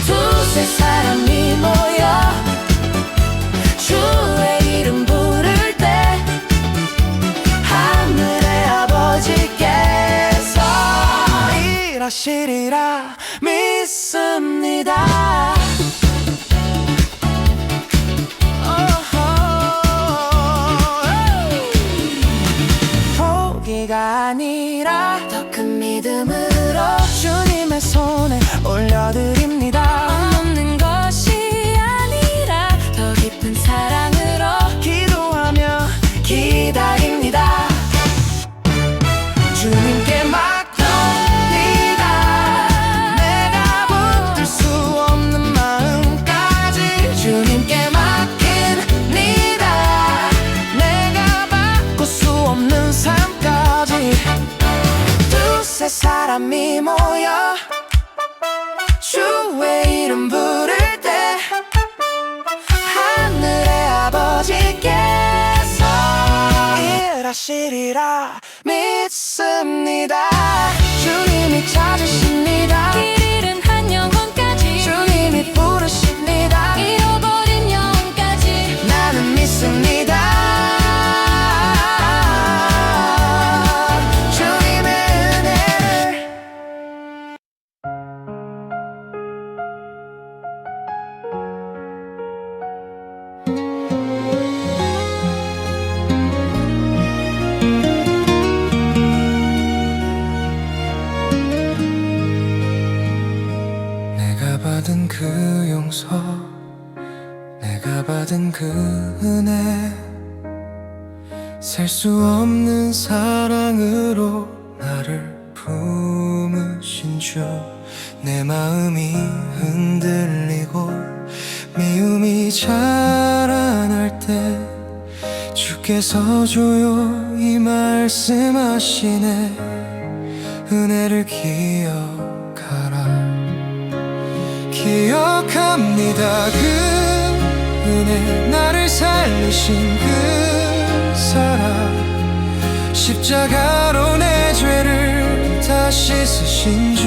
두세 사람이 모여 주의 이름 부를 때 하늘의 아버지께서 일하시리라 믿습니다. 포기가 아니라 더 큰 믿음으로 주님의 손에 올려드립니다. 없는 것이 아니라 더 깊은 사랑으로 기도하며 기다립니다. 주님께 맡깁니다. 내가 붙들 수 없는 마음까지 주님께 맡깁니다. 내가 바꿀 수 없는 삶까지. 두세 사람이 모여 주의 이름 부를 때 하늘의 아버지께서 일하시리라 믿습니다. 주님이 찾으십니다. 길 잃은 한 영혼까지 주님이 부르십니다. 잃어버린 영혼까지 나는 믿습니다. 주님의 은혜를. 내가 받은 그 용서, 내가 받은 그 은혜, 셀 수 없는 사랑으로 나를 품으신 주. 내 마음이 흔들리고 미움이 자라날 때 주께서 조용히 말씀하시네. 은혜를 기억하라. 기억합니다. 그 은혜, 나를 살리신 그 사랑, 십자가로 내 죄를 다 씻으신 주.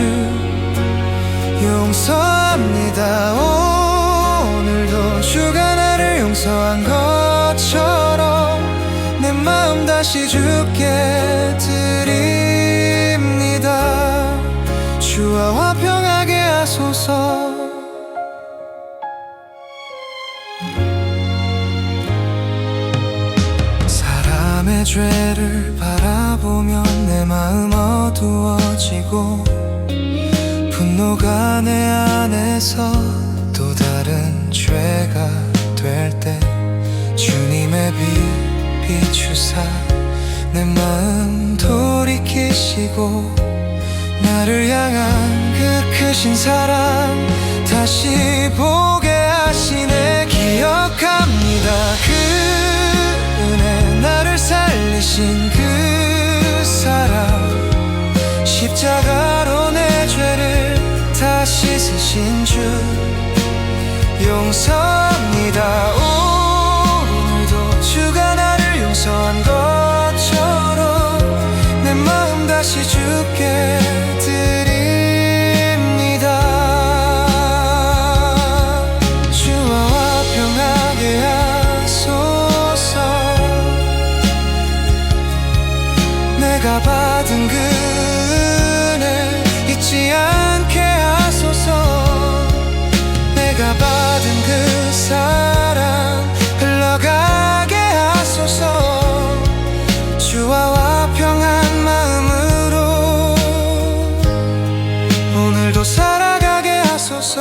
용서합니다. 오늘도 주가 나를 용서한 것처럼 내 마음 다시 주께 드립니다. 주와 화평하게 하소서. 사람의 죄를 바라보면 내 마음 어두워지고 분노가 내 안에서 또 다른 죄가 될 때 주님의 빛 비추사 내 마음 돌이키시고 나를 향한 그 크신 사랑 다시 보게 하시네. 기억합니다. 그 은혜, 나를 살리신 그 사랑, 십자가로 내 죄를 다 씻으신 주. 용서합니다. 오늘도 주가 나를 용서한 것처럼 내 마음 다시 주께 드립니다. 주와 화평하게 하소서. 내가 받은 그 은혜 잊지 않게 하소서. 내가 받은 그 사랑 흘러가게 하소서. 주와 화평한 마음으로 오늘도 살아가게 하소서.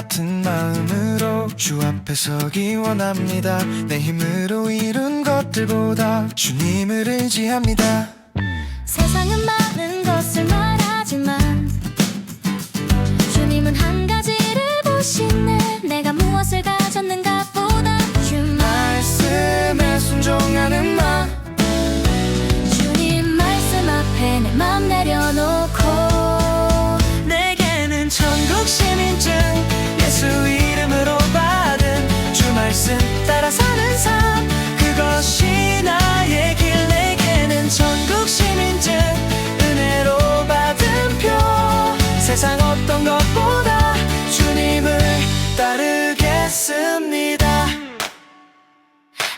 같은 마음으로 주 앞에 서기 원합니다. 내 힘으로 이룬 것들보다 주님을 의지합니다. 세상은 많은 것을 말하지만 주님은 한 가지를 보시네. 내가 무엇을 가졌는가 보다 주 말씀에 순종하는 마음, 주님 말씀 앞에 내 맘 내려놓고 내게는 천국 시민증 예수 이름으로 받은 주 말씀 따라 사는 삶, 그것이 나의 길. 내게는 천국 시민증 은혜로 받은 표, 세상 어떤 것보다 주님을 따르겠습니다.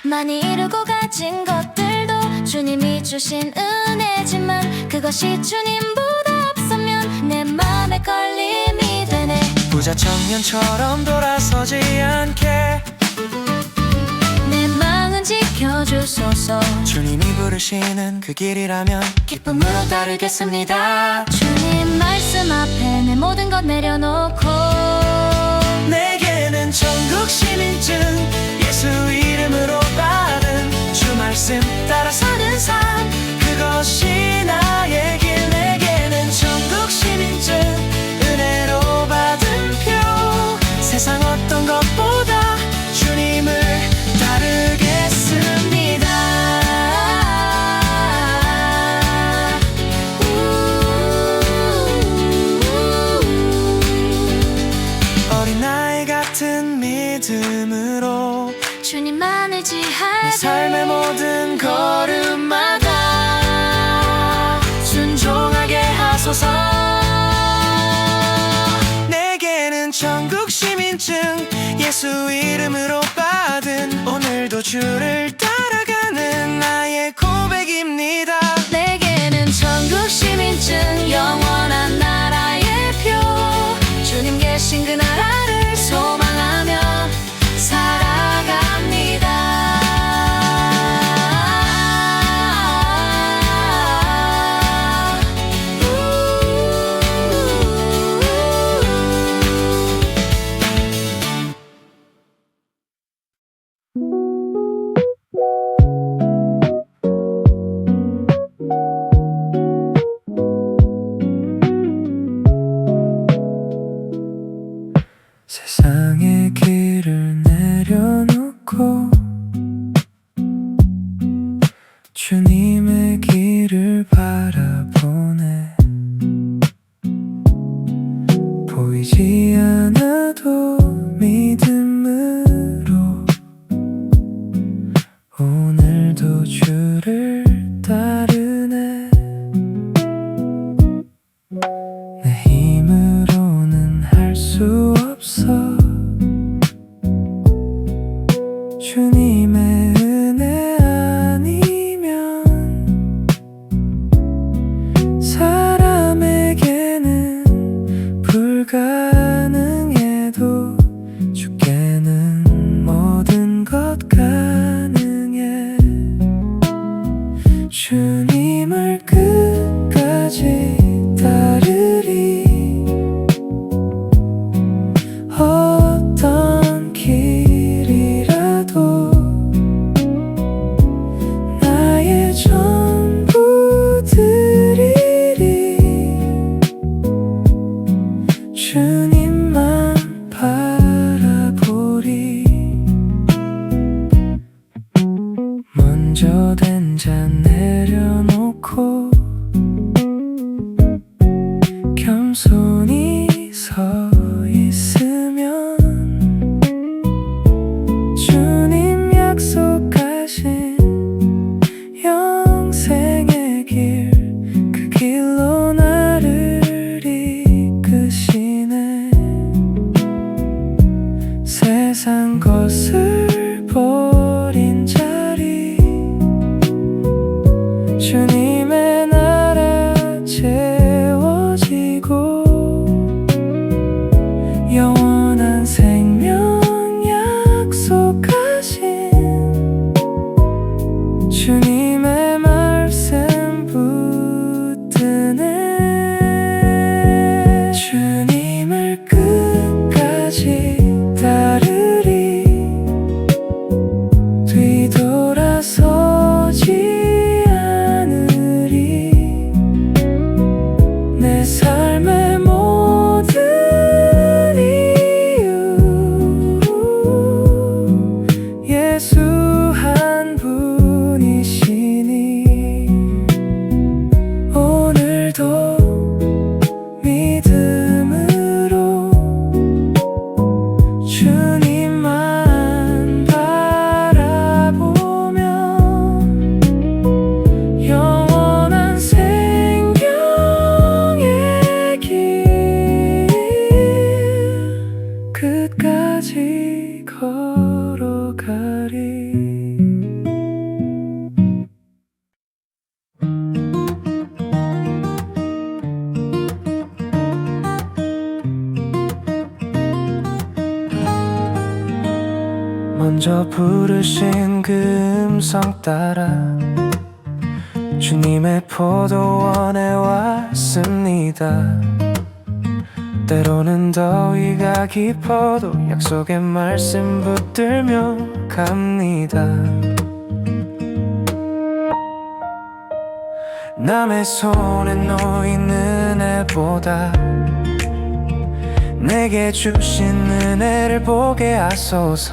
많이 이루고 가진 것들도 주님이 주신 은혜지만 그것이 주님보다 앞서면 내 맘에 걸림이 되네. 부자 청년처럼 돌아서지 않게 내 마음은 지켜주소서. 주님이 부르시는 그 길이라면 기쁨으로 따르겠습니다. 주님 말씀 앞에 내 모든 것 내려놓고 내게는 천국 시민증 예수 이름으로 받은 주 말씀 따라 사는 삶, 그것이 나의 길. 내게는 천국 시민증 은혜로 받은 표, 세상 어떤 것보다 주님을 따르겠습니다. 어린아이 같은 믿음으로 주님만 내 의지할 삶의 모든 걸음마다 순종하게 하소서. 내게는 천국 시민증 예수 이름으로 받은 오늘도 주를 따라가는 나의 고백입니다. 내게는 천국 시민증 영원한 나라의 표, 주님 계신 그 나라를 소망하며 살아갑니다. 세상의 길을 내려놓고 주님의 길을 바라보네. 보이지 않아도 믿음으로 오늘도 주를 따르네. 내 힘으로는 할 수 없어. 주님의 은혜 아니면 사람에게는 불가능해도 주께는 모든 것 가능해. 주님을 끝까지 따르리. 어떤 길이라도 나의 전부 드리리. 주님만 바라보리. 먼저 된 잔 내려놓고 겸손히 서 있으면 주님 약속하신 영생의 길, 그 길로 나를 이끄시네. 세상 것을 버린 자리, 주님의 나라 채워지고 영원한 생명 약속하신 주님의 말씀 붙드네. 주님을 끝까지 어디까지 걸어가리. 먼저 부르신 그 음성 따라 주님의 포도원에 왔습니다. 때로는 더위가 깊어도 약속의 말씀 붙들며 갑니다. 남의 손에 놓인 은혜보다 내게 주신 은혜를 보게 하소서.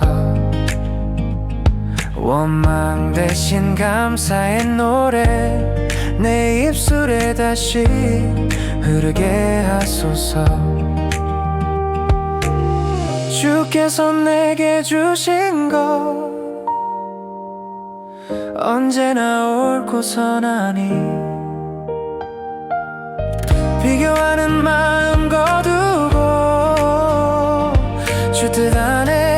원망 대신 감사의 노래 내 입술에 다시 흐르게 하소서. 주께서 내게 주신 것 언제나 옳고 선하니 비교하는 마음 거두고 주 뜻 안에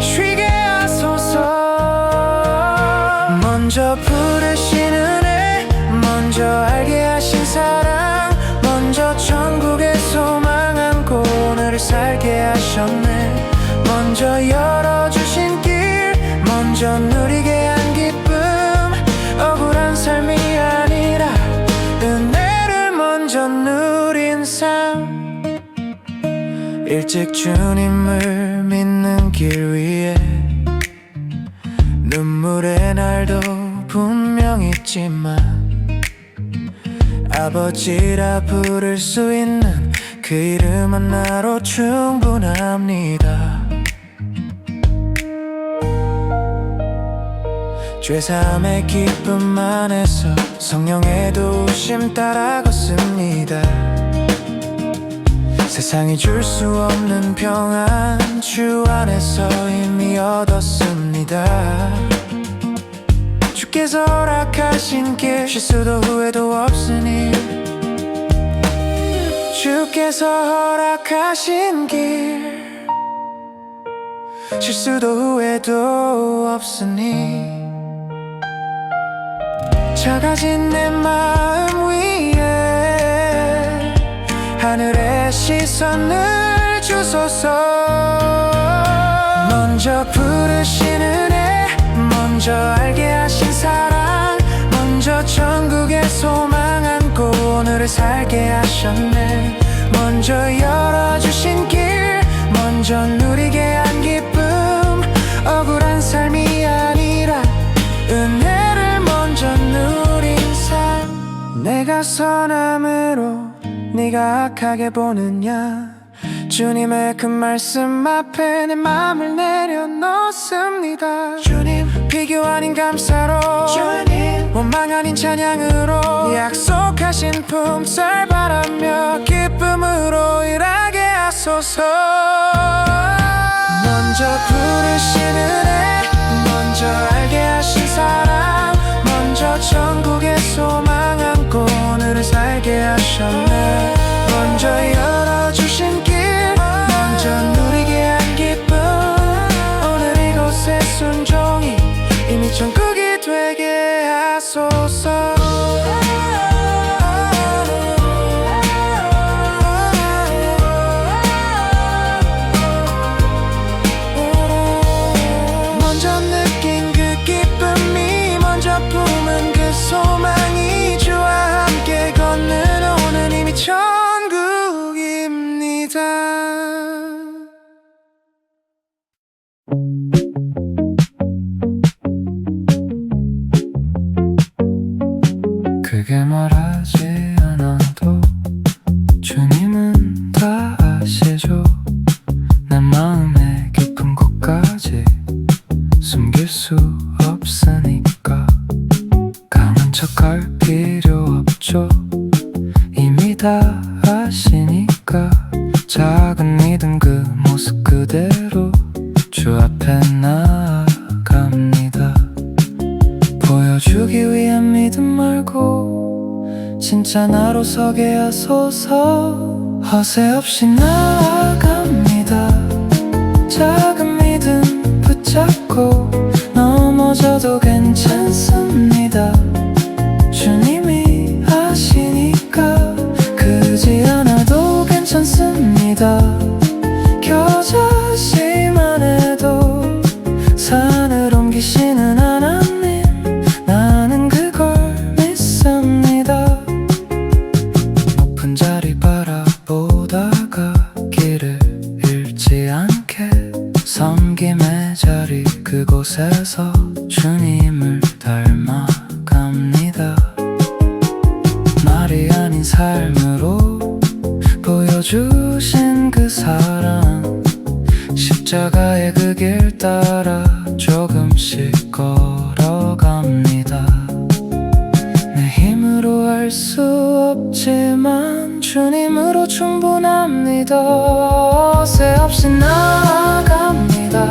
쉬게 하소서. 먼저 부르신 은혜, 먼저 알게 하신 사랑, 먼저 천국의 소망 안고 오늘을 살게 하셨네. 먼저 열어주신 길, 먼저 누리게 한 기쁨, 억울한 삶이 아니라 은혜를 먼저 누린 삶. 일찍 주님을 믿는 길 위에 눈물의 날도 분명 있지만 아버지라 부를 수 있는 그 이름 하나로 충분합니다. 죄사함의 기쁨 안에서 성령의 도우심 따라 걷습니다. 세상이 줄 수 없는 평안 주 안에서 이미 얻었습니다. 주께서 허락하신 길 실수도 후회도 없으니 주께서 허락하신 길 실수도 후회도 없으니 작아진 내 마음 위에 하늘의 시선을 주소서. 먼저 부르신 은혜, 먼저 알게 하신 사랑, 먼저 천국의 소망 안고 오늘을 살게 하셨네. 먼저 열어주신 길, 먼저 누리게 한 기쁨, 억울한 삶이 아니라 은혜를 먼저 누린 삶. 내가 선함으로 네가 악하게 보느냐, 주님의 그 말씀 앞에 내 맘을 내려놓습니다. 주님, 비교 아닌 감사로, 주님, 원망 아닌 찬양으로 약속하신 품살 바라며 기쁨으로 일하게 하소서. 먼저 부르신 은혜, 먼저 알게 하신 사랑, 먼저 천국의 소망 안고 오늘을 살게 하셨네. 먼저 열어주신 길, 먼저 누리게 한 기쁨, 오늘 이곳에 순종이 이미 천국이 되게 하소서. 먼저 느낀 그 기쁨이, 먼저 품은 그 소망이 주와 함께 걷는 오늘 이미 천국입니다. 크게 말하지 않아도 주님은 다 아시죠. 내 마음의 깊은 곳까지 숨길 수 없으니까 강한 척할 필요 없죠. 이미 다 아시니까 작은 믿음 그 모습 그대로 주 앞에 나아갑니다. 보여주기 위한 믿음 말고 진짜 나로 서게 하소서. 허세 없이 나아갑니다. 작은 믿음 붙잡고 넘어져도 괜찮습니다. 주님이 하시니까 크지 않아도 괜찮습니다. 겨자씨만 해도 산을 옮기시는 하나님, 나는 그걸 믿습니다. 높은 자리 바라보다가 길을 잃지 않게 섬김의 자리 그곳에서 주님을 닮아갑니다. 말이 아닌 삶으로 보여주신 그 사랑, 십자가의 그 길 따라 조금씩 걸어갑니다. 내 힘으로 할 수 없지만 주님으로 충분합니다. 허세 없이 나아갑니다.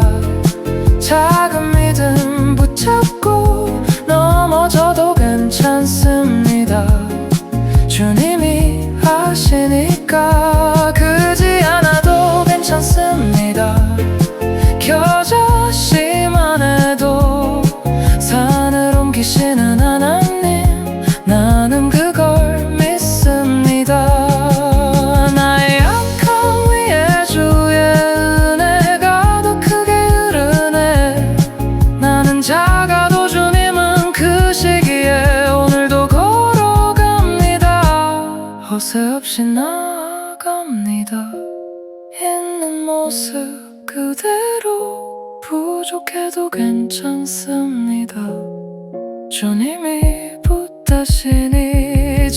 작은 믿음 붙잡고 넘어져도 괜찮습니다. 주님이 하시니까 크지 않아도 괜찮습니다. 겨자씨만 해도 산을 옮기시는 하나님, 나는 그걸 믿습니다. 나의 약함 위에 주의 은혜가 더 크게 흐르네. 나는 작아도 주님은 크시기에 오늘도 걸어갑니다. 허세 없이 나아갑니다. 있는 모습 그대로 부족해도 괜찮습니다. 주님이 붙드시니